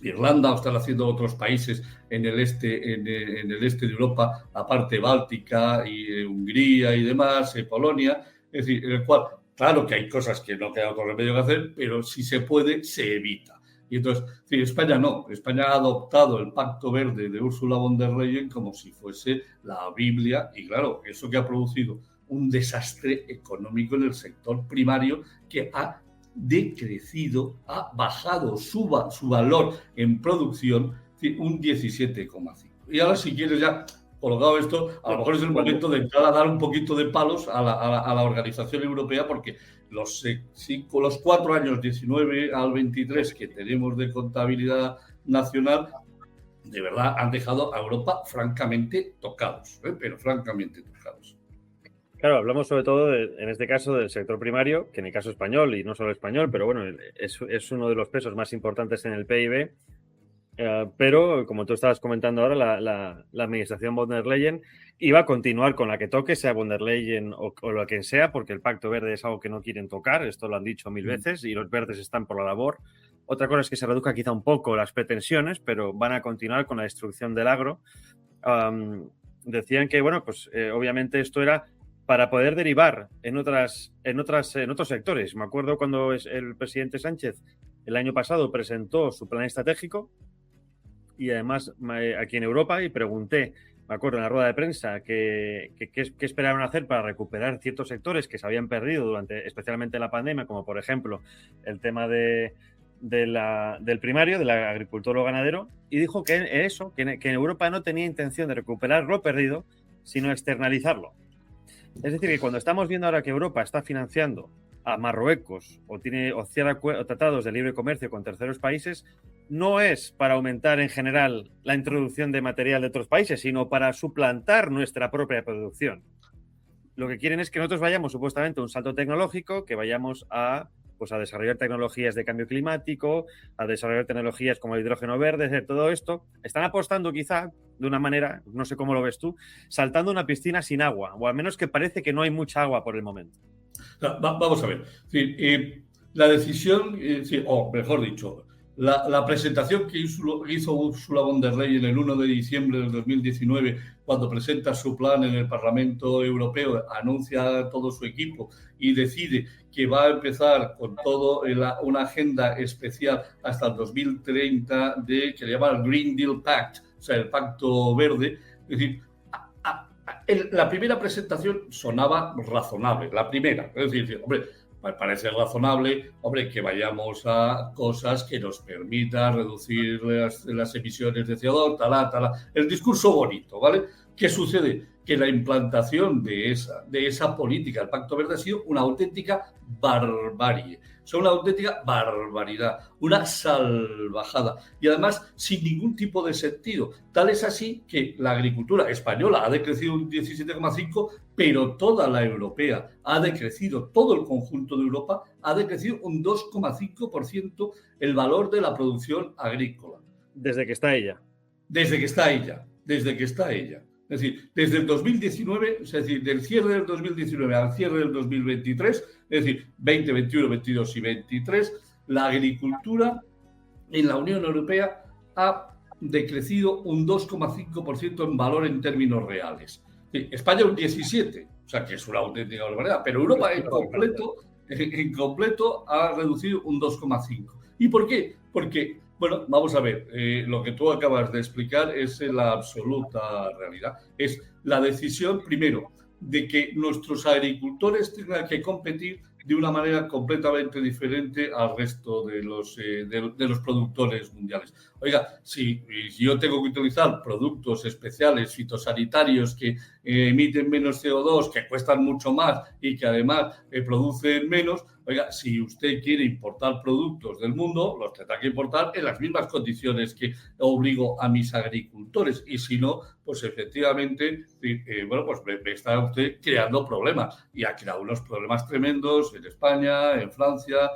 Irlanda, o están haciendo otros países en el este de Europa, la parte báltica y Hungría y demás, Polonia, es decir, en el cual, claro que hay cosas que no queda otro remedio que hacer, pero si se puede, se evita. Y entonces, España no. España ha adoptado el Pacto Verde de Ursula von der Leyen como si fuese la Biblia. Y claro, eso que ha producido un desastre económico en el sector primario que ha decrecido, ha bajado su valor en producción un 17,5%. Y ahora, si quieres ya, colocado esto, a lo mejor es el momento de entrar a dar un poquito de palos a la Organización Europea, porque los 4 años, 19 al 23, que tenemos de contabilidad nacional, de verdad han dejado a Europa francamente tocados, pero francamente tocados. Claro, hablamos sobre todo, en este caso, del sector primario, que en el caso español, y no solo español, pero bueno, es uno de los pesos más importantes en el PIB. Pero, como tú estabas comentando ahora, la administración von der Leyen iba a continuar con la que toque, sea von der Leyen o lo que sea, porque el Pacto Verde es algo que no quieren tocar, esto lo han dicho 1000 veces, y los verdes están por la labor. Otra cosa es que se reduzca quizá un poco las pretensiones, pero van a continuar con la destrucción del agro. Decían que, bueno, pues obviamente esto era para poder derivar en otros sectores. Me acuerdo cuando el presidente Sánchez el año pasado presentó su plan estratégico, y además aquí en Europa, y pregunté, me acuerdo en la rueda de prensa, qué esperaban hacer para recuperar ciertos sectores que se habían perdido especialmente la pandemia, como por ejemplo el tema del primario, del agricultor o ganadero, y dijo que en Europa no tenía intención de recuperar lo perdido, sino externalizarlo. Es decir, que cuando estamos viendo ahora que Europa está financiando a Marruecos o cierra tratados de libre comercio con terceros países, no es para aumentar en general la introducción de material de otros países, sino para suplantar nuestra propia producción. Lo que quieren es que nosotros vayamos supuestamente a un salto tecnológico, que vayamos a desarrollar tecnologías de cambio climático, a desarrollar tecnologías como el hidrógeno verde, de todo esto. Están apostando quizá de una manera, no sé cómo lo ves tú, saltando una piscina sin agua, o al menos que parece que no hay mucha agua por el momento. Vamos a ver. La decisión, o mejor dicho, la presentación que hizo Ursula von der Leyen el 1 de diciembre del 2019, cuando presenta su plan en el Parlamento Europeo, anuncia a todo su equipo y decide que va a empezar con una agenda especial hasta el 2030 que le llaman el Green Deal Pact, o sea, el Pacto Verde. Es decir, la primera presentación sonaba razonable, la primera. Es decir, hombre, parece razonable, que vayamos a cosas que nos permitan reducir las emisiones de CO2, talá. El discurso bonito, ¿vale? ¿Qué sucede? Que la implantación de esa política, el Pacto Verde, ha sido una auténtica barbarie. Son una auténtica barbaridad, una salvajada, y además sin ningún tipo de sentido. Tal es así que la agricultura española ha decrecido un 17,5%, pero toda la europea ha decrecido, todo el conjunto de Europa ha decrecido un 2,5% el valor de la producción agrícola. Desde que está ella. Desde que está ella. Es decir, desde el 2019, es decir, del cierre del 2019 al cierre del 2023, es decir, 20, 21, 22 y 23, la agricultura en la Unión Europea ha decrecido un 2,5% en valor en términos reales. España un 17%, o sea que es una auténtica barbaridad, pero Europa en completo ha reducido un 2,5%. ¿Y por qué? Porque, bueno, vamos a ver, lo que tú acabas de explicar es la absoluta realidad. Es la decisión, primero, de que nuestros agricultores tengan que competir de una manera completamente diferente al resto de los productores mundiales. Oiga, si yo tengo que utilizar productos especiales fitosanitarios que emiten menos CO2, que cuestan mucho más y que además producen menos, oiga, si usted quiere importar productos del mundo, los tendrá que importar en las mismas condiciones que obligo a mis agricultores. Y si no, pues efectivamente, pues me está usted creando problemas. Y ha creado unos problemas tremendos en España, en Francia,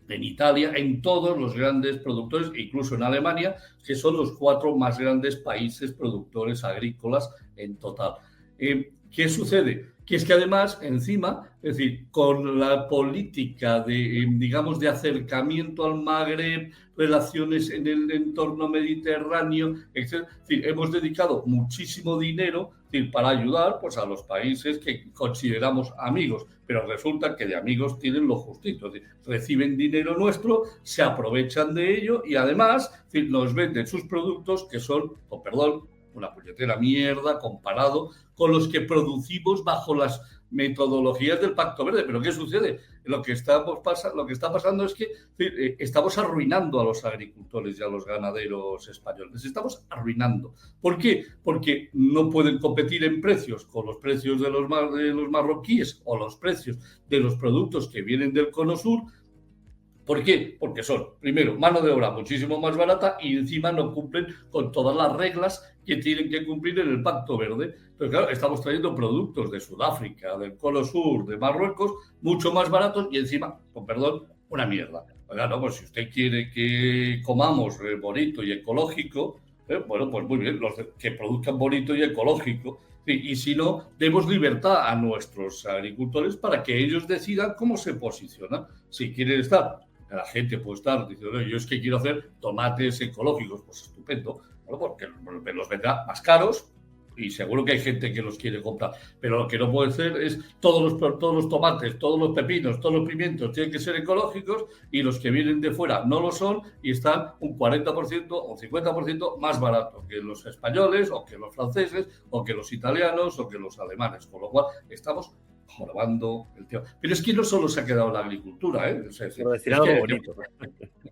en Italia, en todos los grandes productores, incluso en Alemania, que son los 4 más grandes países productores agrícolas en total. ¿Qué sucede? Que es que además, encima, es decir, con la política de acercamiento al Magreb, relaciones en el entorno mediterráneo, etc., es decir, hemos dedicado muchísimo dinero, es decir, para ayudar pues, a los países que consideramos amigos, pero resulta que de amigos tienen lo justito, es decir, reciben dinero nuestro, se aprovechan de ello y además es decir, nos venden sus productos que son, una puñetera mierda comparado con los que producimos bajo metodologías del Pacto Verde. ¿Pero qué sucede? Lo que está pasando es que estamos arruinando a los agricultores y a los ganaderos españoles. Les estamos arruinando. ¿Por qué? Porque no pueden competir en precios con los precios de los marroquíes o los precios de los productos que vienen del Cono Sur. ¿Por qué? Porque son, primero, mano de obra muchísimo más barata y encima no cumplen con todas las reglas que tienen que cumplir en el Pacto Verde. Entonces, claro, estamos trayendo productos de Sudáfrica, del Cono Sur, de Marruecos, mucho más baratos y encima, con perdón, una mierda. Oiga, no, pues si usted quiere que comamos bonito y ecológico, bueno, pues muy bien, los que produzcan bonito y ecológico. Y si no, demos libertad a nuestros agricultores para que ellos decidan cómo se posicionan. Si quieren estar, la gente puede estar diciendo, yo es que quiero hacer tomates ecológicos, pues estupendo, bueno, porque me los vendrá más caros y seguro que hay gente que los quiere comprar. Pero lo que no puede ser es todos los tomates, todos los pepinos, todos los pimientos tienen que ser ecológicos y los que vienen de fuera no lo son y están un 40% o 50% más baratos que los españoles o que los franceses o que los italianos o que los alemanes. Con lo cual estamos jorobando el tema. Pero es que no solo se ha quedado la agricultura, ¿eh? O sea, Pero decir algo bonito.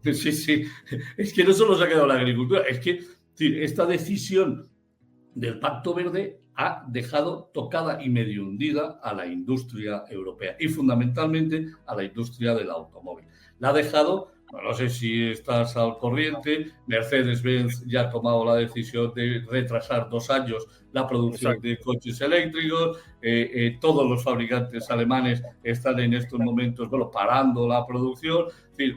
Sí. Es que no solo se ha quedado la agricultura, es que esta decisión del Pacto Verde ha dejado tocada y medio hundida a la industria europea y fundamentalmente a la industria del automóvil. La ha dejado, no sé si estás al corriente, Mercedes-Benz ya ha tomado la decisión de retrasar 2 años la producción de coches eléctricos, todos los fabricantes alemanes están en estos momentos parando la producción.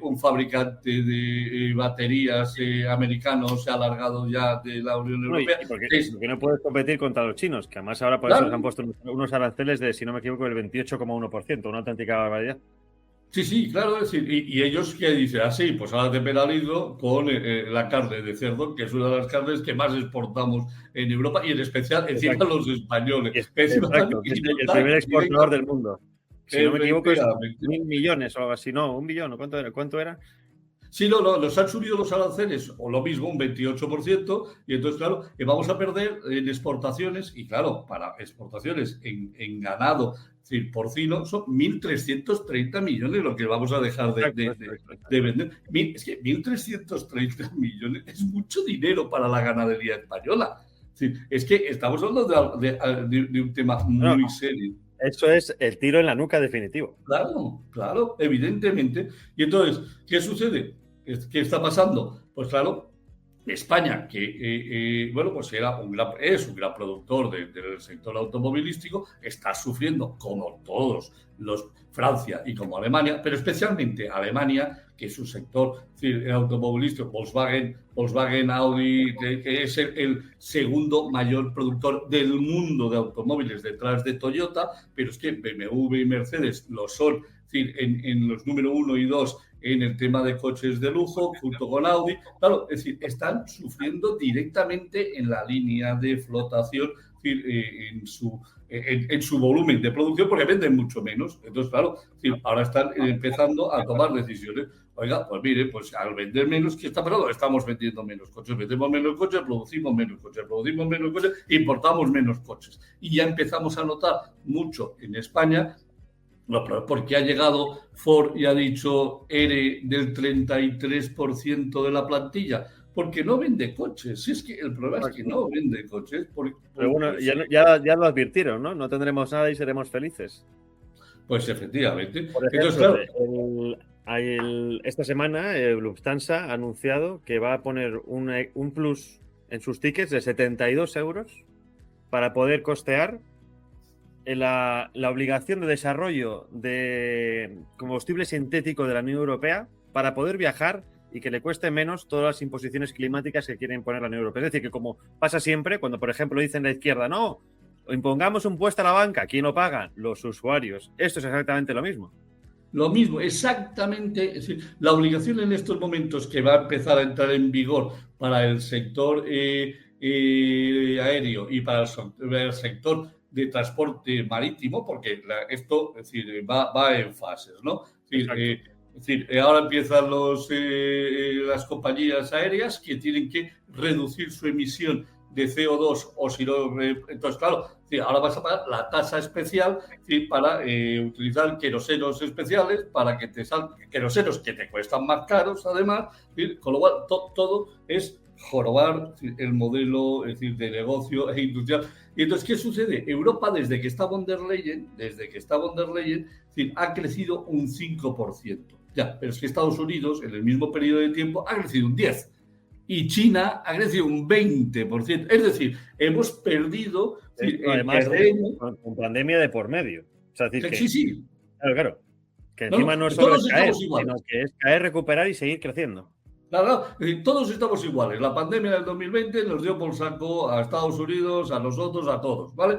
Un fabricante de baterías americano se ha alargado ya de la Unión Europea. Porque no puedes competir contra los chinos, que además ahora por eso les han puesto unos aranceles de, si no me equivoco, el 28,1%, una auténtica barbaridad. Sí, claro, es decir, y ellos que dicen, pues ahora te penalizo con la carne de cerdo, que es una de las carnes que más exportamos en Europa y en especial encima los españoles. Exacto, es el primer exportador del mundo. Si no me equivoco, es 1.000 millones o algo así, no, 1 billón, ¿cuánto era? Sí, nos han subido los aranceles, o lo mismo, un 28%, y entonces, claro, vamos a perder en exportaciones, y claro, para exportaciones en ganado, es decir, porcino, son 1.330 millones lo que vamos a dejar de vender. Es que 1.330 millones es mucho dinero para la ganadería española. Es que estamos hablando de un tema muy serio. Eso es el tiro en la nuca definitivo. Claro, evidentemente. Y entonces, ¿qué sucede? ¿Qué está pasando? Pues claro, España, que pues es un gran productor del sector automovilístico, está sufriendo, como todos Francia y como Alemania, pero especialmente Alemania, que es su sector automovilístico, Volkswagen, Audi, que es el segundo mayor productor del mundo de automóviles detrás de Toyota, pero es que BMW y Mercedes lo son, en los número 1 y 2 en el tema de coches de lujo, junto con Audi. Claro, es decir, están sufriendo directamente en la línea de flotación, en su volumen de producción, porque venden mucho menos. Entonces, claro, ahora están empezando a tomar decisiones. Oiga, pues mire, pues al vender menos, ¿qué está pasando? Estamos vendiendo menos coches, vendemos menos coches, producimos menos coches, importamos menos coches. Y ya empezamos a notar mucho en España, porque ha llegado Ford y ha dicho ERE del 33% de la plantilla, porque no vende coches. Es que el problema es que no vende coches. Pero bueno, ya lo advirtieron, ¿no? No tendremos nada y seremos felices. Pues efectivamente. Por ejemplo, entonces, claro, esta semana Lufthansa ha anunciado que va a poner un plus en sus tickets de 72 euros para poder costear la obligación de desarrollo de combustible sintético de la Unión Europea para poder viajar y que le cueste menos todas las imposiciones climáticas que quiere imponer la Unión Europea. Es decir, que como pasa siempre, cuando por ejemplo dicen la izquierda, no, impongamos un impuesto a la banca, ¿quién lo paga? Los usuarios. Esto es exactamente lo mismo. Lo mismo, exactamente. Es decir, la obligación en estos momentos que va a empezar a entrar en vigor para el sector aéreo y para el sector de transporte marítimo, porque esto, es decir, va en fases, ¿no? Es decir, ahora empiezan las compañías aéreas que tienen que reducir su emisión de CO2 o si no... entonces, claro, ahora vas a pagar la tasa especial para utilizar querosenos especiales para que te salgan querosenos que te cuestan más caros, además, con lo cual todo es jorobar el modelo, es decir, de negocio e industrial. Y entonces, ¿qué sucede? Europa, desde que está von der Leyen, ha crecido un 5%. Ya, pero es que Estados Unidos, en el mismo periodo de tiempo, ha crecido un 10%. Y China ha crecido un 20%. Es decir, hemos perdido... además, con pandemia de por medio. O sea, decir que, sí. Claro. Que encima no es solo caer, sino que es caer, recuperar y seguir creciendo. Claro, todos estamos iguales. La pandemia del 2020 nos dio por saco a Estados Unidos, a nosotros, a todos, ¿vale?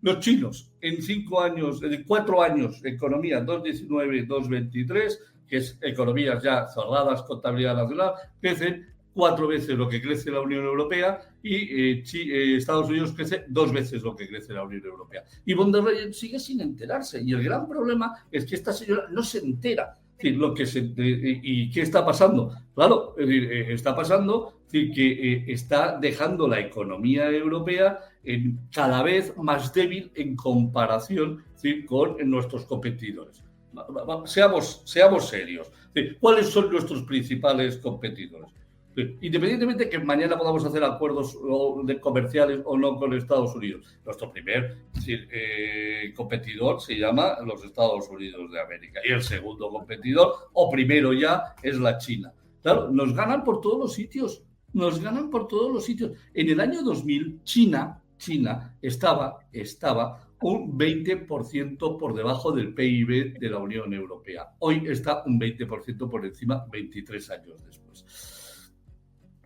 Los chinos, en 4 años, economía 2019, 2023, que es economías ya cerradas, contabilidad nacional, crecen 4 veces lo que crece la Unión Europea y Estados Unidos crece 2 veces lo que crece la Unión Europea. Y von der Leyen sigue sin enterarse. Y el gran problema es que esta señora no se entera. ¿Y qué está pasando? Claro, está pasando que está dejando la economía europea cada vez más débil en comparación con nuestros competidores. Seamos serios. ¿Cuáles son nuestros principales competidores? Independientemente de que mañana podamos hacer acuerdos comerciales o no con Estados Unidos, nuestro primer competidor se llama los Estados Unidos de América y el segundo competidor, o primero ya, es la China. Claro, nos ganan por todos los sitios, En el año 2000, China estaba un 20% por debajo del PIB de la Unión Europea. Hoy está un 20% por encima, 23 años después.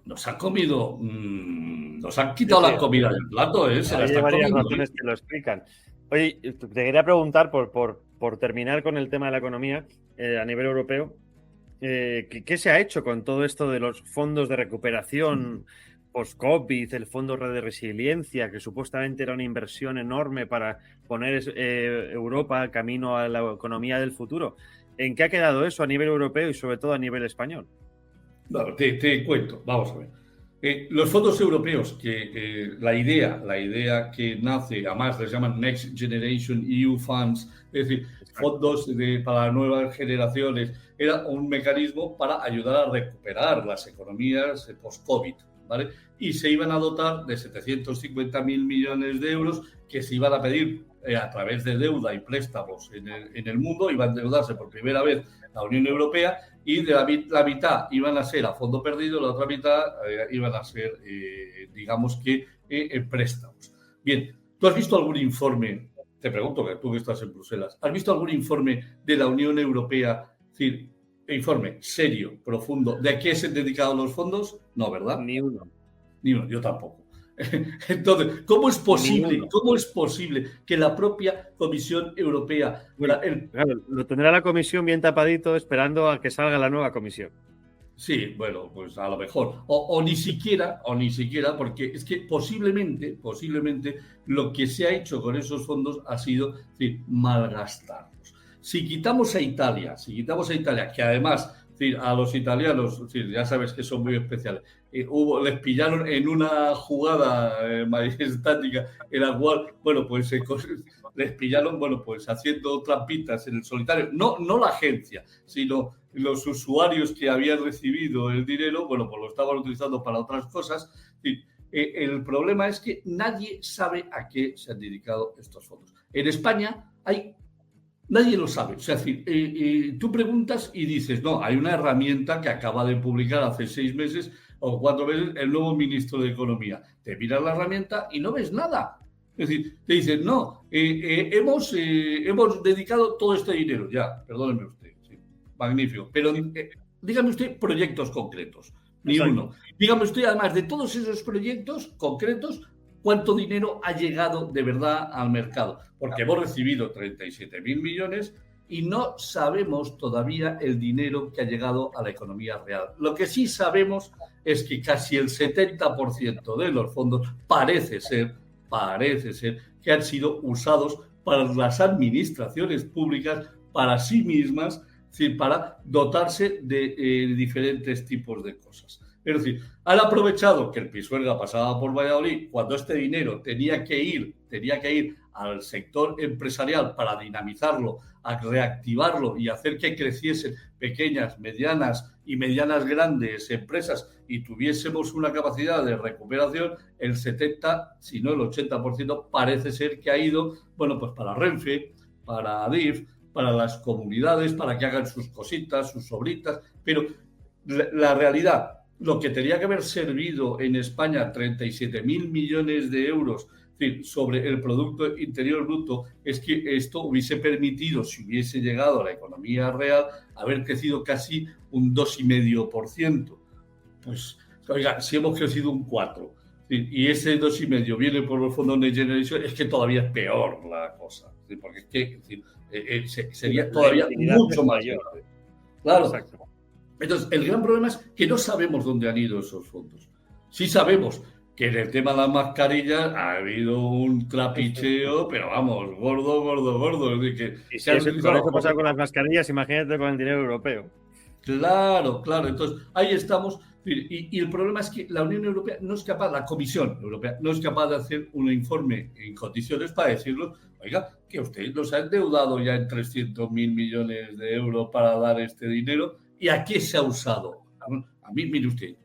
Nos han comido, nos han quitado la comida del plato, ¿eh? Hay varias razones que lo explican. Oye, te quería preguntar, por terminar con el tema de la economía a nivel europeo, ¿qué se ha hecho con todo esto de los fondos de recuperación post-COVID, el fondo de resiliencia, que supuestamente era una inversión enorme para poner Europa camino a la economía del futuro? ¿En qué ha quedado eso a nivel europeo y sobre todo a nivel español? Bueno, te cuento, vamos a ver. Los fondos europeos, la idea que nace, además les llaman Next Generation EU Funds, es decir, fondos para nuevas generaciones, era un mecanismo para ayudar a recuperar las economías post-COVID, ¿vale? Y se iban a dotar de 750.000 millones de euros que se iban a pedir a través de deuda y préstamos en el mundo. Iban a endeudarse por primera vez la Unión Europea y de la mitad iban a ser a fondo perdido, la otra mitad iban a ser, préstamos. Bien, ¿tú has visto algún informe? Te pregunto, que tú que estás en Bruselas, ¿has visto algún informe de la Unión Europea, es decir, informe serio, profundo, de a qué se han dedicado los fondos? No, ¿verdad? Ni uno, yo tampoco. Entonces, ¿cómo es posible que la propia Comisión Europea... Claro, lo tendrá la Comisión bien tapadito esperando a que salga la nueva Comisión. Sí, bueno, pues a lo mejor. O ni siquiera, porque es que posiblemente lo que se ha hecho con esos fondos ha sido, malgastarlos. Si quitamos a Italia, que además... a los italianos, ya sabes que son muy especiales. Les pillaron en una jugada majestática en la cual, les pillaron, haciendo trampitas en el solitario. No la agencia, sino los usuarios que habían recibido el dinero, pues lo estaban utilizando para otras cosas. El problema es que nadie sabe a qué se han dedicado estos fondos. En España nadie lo sabe. O sea, tú preguntas y dices, no, hay una herramienta que acaba de publicar hace 6 meses o 4 meses el nuevo ministro de Economía. Te miras la herramienta y no ves nada. Es decir, te dicen, no, hemos dedicado todo este dinero. Ya, perdóneme usted. Sí, magnífico. Pero dígame usted proyectos concretos. Ni uno. Dígame usted, además de todos esos proyectos concretos, ¿cuánto dinero ha llegado de verdad al mercado? Porque hemos recibido 37.000 millones y no sabemos todavía el dinero que ha llegado a la economía real. Lo que sí sabemos es que casi el 70% de los fondos parece ser que han sido usados para las administraciones públicas, para sí mismas, es decir, para dotarse de diferentes tipos de cosas. Es decir, han aprovechado que el Pisuerga pasaba por Valladolid cuando este dinero tenía que ir al sector empresarial para dinamizarlo, a reactivarlo y hacer que creciesen pequeñas, medianas y medianas grandes empresas y tuviésemos una capacidad de recuperación, el 70, si no el 80%, parece ser que ha ido, bueno, pues para Renfe, para Adif, para las comunidades, para que hagan sus cositas, sus obritas, pero la realidad, lo que tenía que haber servido en España 37.000 millones de euros sobre el Producto Interior Bruto, es que esto hubiese permitido, si hubiese llegado a la economía real, haber crecido casi un 2,5%. Pues, oiga, si hemos crecido un 4%, y ese 2,5% viene por los fondos de Generation, es que todavía es peor la cosa, porque es que sería todavía mucho más grave. Claro. Exacto. Entonces, el gran problema es que no sabemos dónde han ido esos fondos. Sí sabemos que en el tema de las mascarillas ha habido un trapicheo, pero vamos, gordo. Es decir, que y si con eso pasa con las mascarillas, imagínate con el dinero europeo. Claro. Entonces, ahí estamos. Y el problema es que la Unión Europea no es capaz, la Comisión Europea no es capaz de hacer un informe en condiciones para decirlo, oiga, que usted nos ha endeudado ya en 300.000 millones de euros para dar este dinero, ¿y a qué se ha usado? A mí, mire usted,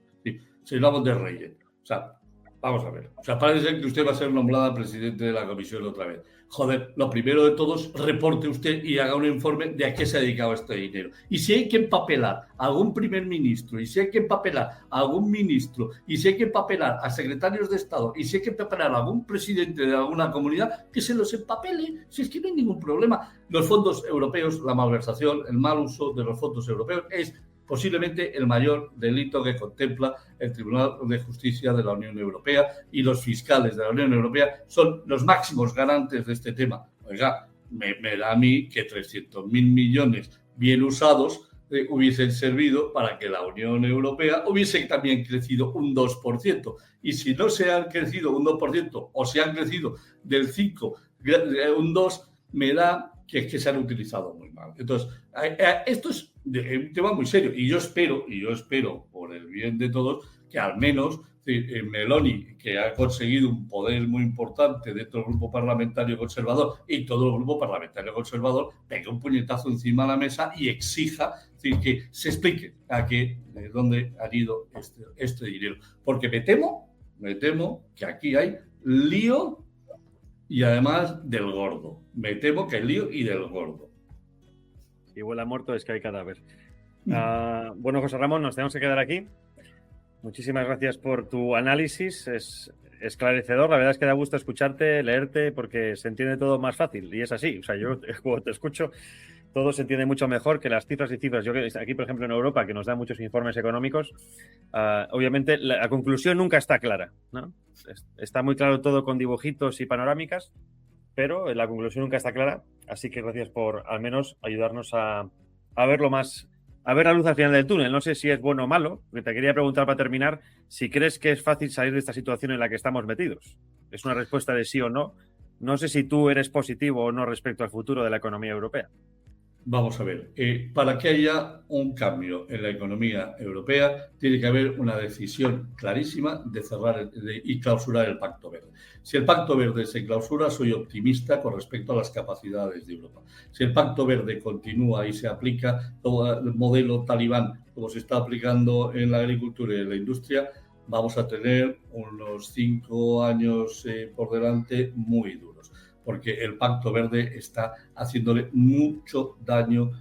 señor von der Leyen, o sea, vamos a ver, o sea, parece que usted va a ser nombrada presidente de la Comisión otra vez. Joder, lo primero de todos, reporte usted y haga un informe de a qué se ha dedicado este dinero. Y si hay que empapelar a algún primer ministro, y si hay que empapelar a algún ministro, y si hay que empapelar a secretarios de Estado, y si hay que empapelar a algún presidente de alguna comunidad, que se los empapele, si es que no hay ningún problema. Los fondos europeos, la malversación, el mal uso de los fondos europeos es posiblemente el mayor delito que contempla el Tribunal de Justicia de la Unión Europea, y los fiscales de la Unión Europea son los máximos garantes de este tema. Oiga, me da a mí que 300.000 millones bien usados hubiesen servido para que la Unión Europea hubiese también crecido un 2%. Y si no se han crecido un 2% o se han crecido del 5, un 2%, me da que se han utilizado muy mal. Entonces, esto es un tema muy serio y yo espero, por el bien de todos, que al menos Meloni, que ha conseguido un poder muy importante dentro del grupo parlamentario conservador y todo el grupo parlamentario conservador, pegue un puñetazo encima de la mesa y exija que se explique de dónde ha ido este dinero. Porque me temo que aquí hay lío y además del gordo. Me temo que hay lío y del gordo. Si huele a muerto es que hay cadáver. Bueno, José Ramón, nos tenemos que quedar aquí. Muchísimas gracias por tu análisis. Es esclarecedor. La verdad es que da gusto escucharte, leerte, porque se entiende todo más fácil. Y es así. O sea, yo cuando te escucho, todo se entiende mucho mejor que las cifras y cifras. Yo aquí, por ejemplo, en Europa, que nos dan muchos informes económicos, obviamente la conclusión nunca está clara, ¿no? Está muy claro todo con dibujitos y panorámicas, pero la conclusión nunca está clara. Así que gracias por al menos ayudarnos a verlo más, a ver la luz al final del túnel. No sé si es bueno o malo, porque te quería preguntar para terminar si crees que es fácil salir de esta situación en la que estamos metidos. Es una respuesta de sí o no. No sé si tú eres positivo o no respecto al futuro de la economía europea. Vamos a ver, para que haya un cambio en la economía europea tiene que haber una decisión clarísima de cerrar y clausurar el Pacto Verde. Si el Pacto Verde se clausura, soy optimista con respecto a las capacidades de Europa. Si el Pacto Verde continúa y se aplica todo el modelo talibán, como se está aplicando en la agricultura y en la industria, vamos a tener unos 5 años por delante muy duros, porque el Pacto Verde está haciéndole mucho daño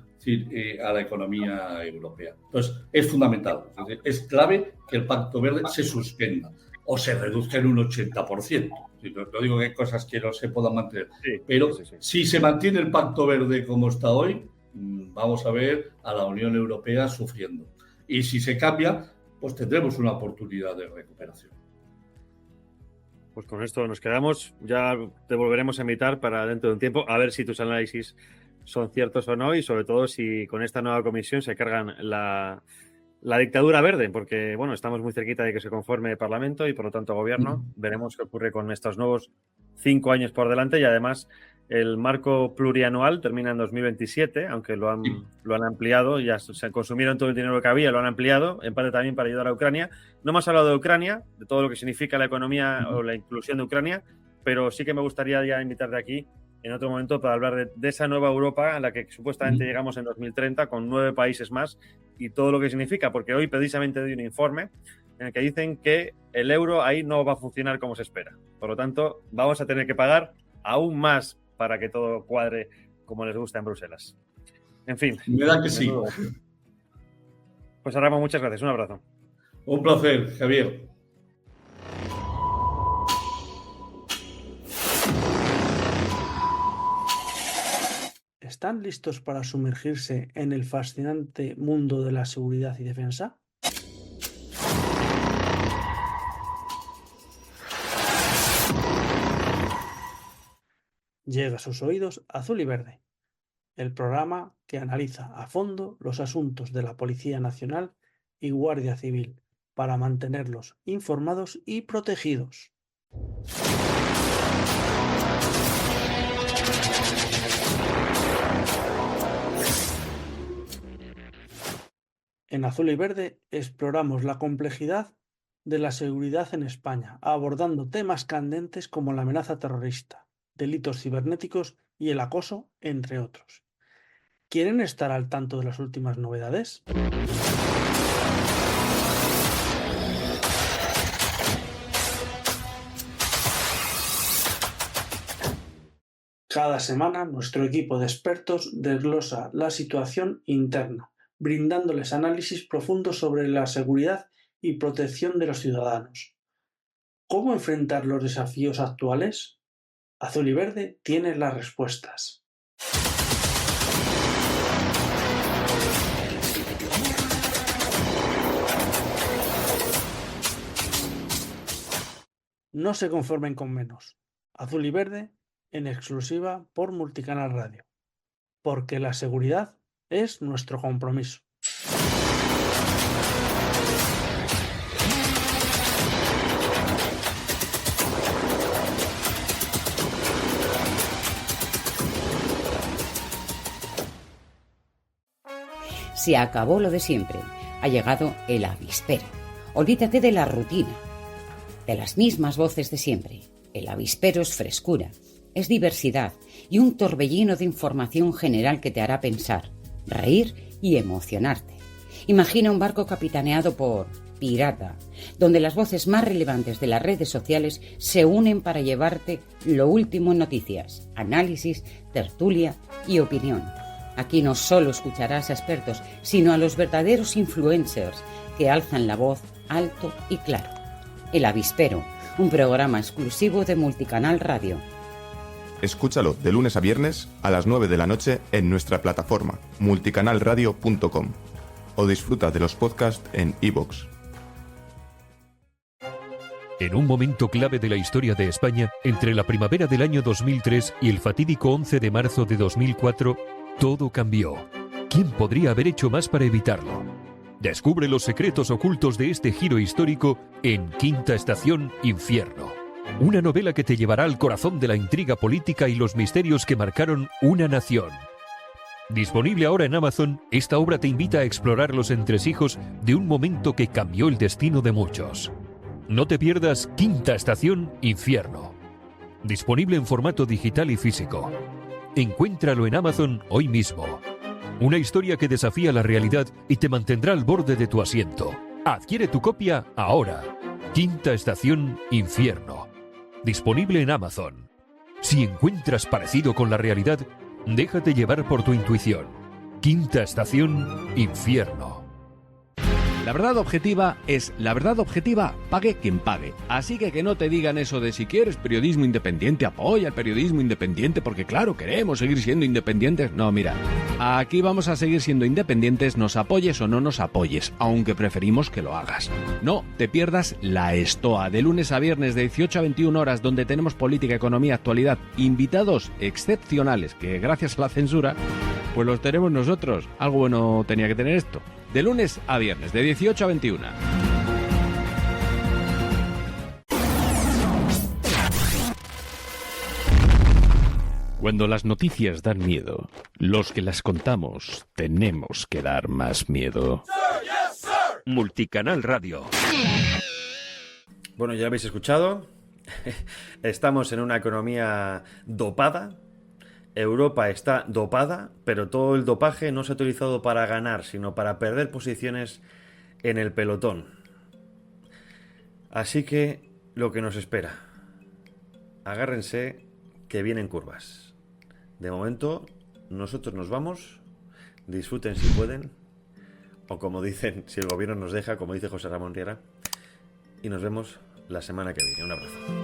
a la economía europea. Entonces, es fundamental, es clave que el Pacto Verde se suspenda o se reduzca en un 80%. No digo que hay cosas que no se puedan mantener, pero si se mantiene el Pacto Verde como está hoy, vamos a ver a la Unión Europea sufriendo. Y si se cambia, pues tendremos una oportunidad de recuperación. Pues con esto nos quedamos. Ya te volveremos a invitar para dentro de un tiempo a ver si tus análisis son ciertos o no, y sobre todo si con esta nueva comisión se cargan la dictadura verde, porque bueno, estamos muy cerquita de que se conforme el Parlamento y por lo tanto gobierno. Veremos qué ocurre con estos nuevos 5 años por delante y además el marco plurianual termina en 2027, aunque lo han ampliado, ya se consumieron todo el dinero que había, lo han ampliado, en parte también para ayudar a Ucrania. No hemos hablado de Ucrania, de todo lo que significa la economía o la inclusión de Ucrania, pero sí que me gustaría ya invitarte aquí en otro momento para hablar de esa nueva Europa a la que supuestamente llegamos en 2030 con 9 países más y todo lo que significa, porque hoy precisamente doy un informe en el que dicen que el euro ahí no va a funcionar como se espera. Por lo tanto, vamos a tener que pagar aún más para que todo cuadre como les gusta en Bruselas. En fin. Me da que sí. Pues Ramón, muchas gracias. Un abrazo. Un placer, Javier. ¿Están listos para sumergirse en el fascinante mundo de la seguridad y defensa? Llega a sus oídos Azul y Verde, el programa que analiza a fondo los asuntos de la Policía Nacional y Guardia Civil para mantenerlos informados y protegidos. En Azul y Verde exploramos la complejidad de la seguridad en España, abordando temas candentes como la amenaza terrorista, delitos cibernéticos y el acoso, entre otros. ¿Quieren estar al tanto de las últimas novedades? Cada semana nuestro equipo de expertos desglosa la situación interna, brindándoles análisis profundos sobre la seguridad y protección de los ciudadanos. ¿Cómo enfrentar los desafíos actuales? Azul y Verde tiene las respuestas. No se conformen con menos. Azul y Verde en exclusiva por Multicanal Radio. Porque la seguridad es nuestro compromiso. Se acabó lo de siempre. Ha llegado el avispero. Olvídate de la rutina, de las mismas voces de siempre. El avispero es frescura, es diversidad y un torbellino de información general que te hará pensar, reír y emocionarte. Imagina un barco capitaneado por Pirata, donde las voces más relevantes de las redes sociales se unen para llevarte lo último en noticias, análisis, tertulia y opinión. Aquí no solo escucharás a expertos, sino a los verdaderos influencers que alzan la voz alto y claro. El Avispero, un programa exclusivo de Multicanal Radio. Escúchalo de lunes a viernes a las 9 de la noche en nuestra plataforma multicanalradio.com o disfruta de los podcasts en iVoox. En un momento clave de la historia de España, entre la primavera del año 2003 y el fatídico 11 de marzo de 2004, todo cambió. ¿Quién podría haber hecho más para evitarlo? Descubre los secretos ocultos de este giro histórico en Quinta Estación Infierno. Una novela que te llevará al corazón de la intriga política y los misterios que marcaron una nación. Disponible ahora en Amazon, esta obra te invita a explorar los entresijos de un momento que cambió el destino de muchos. No te pierdas Quinta Estación Infierno. Disponible en formato digital y físico. Encuéntralo en Amazon hoy mismo. Una historia que desafía la realidad y te mantendrá al borde de tu asiento. Adquiere tu copia ahora. Quinta Estación Infierno. Disponible en Amazon. Si encuentras parecido con la realidad, déjate llevar por tu intuición. Quinta Estación Infierno. La verdad objetiva es la verdad objetiva, pague quien pague. Así que no te digan eso de si quieres periodismo independiente, apoya el periodismo independiente, porque claro, queremos seguir siendo independientes. No, mira, aquí vamos a seguir siendo independientes, nos apoyes o no nos apoyes, aunque preferimos que lo hagas. No te pierdas La Estoa, de lunes a viernes de 18 a 21 horas, donde tenemos política, economía, actualidad, invitados excepcionales, que gracias a la censura Pues los tenemos nosotros. Algo bueno tenía que tener esto. De lunes a viernes, de 18 a 21. Cuando las noticias dan miedo, los que las contamos tenemos que dar más miedo. Multicanal Radio. Bueno, ya habéis escuchado. Estamos en una economía dopada. Europa está dopada, pero todo el dopaje no se ha utilizado para ganar, sino para perder posiciones en el pelotón. Así que lo que nos espera. Agárrense que vienen curvas. De momento, nosotros nos vamos. Disfruten si pueden. O como dicen, si el gobierno nos deja, como dice José Ramón Riera. Y nos vemos la semana que viene. Un abrazo.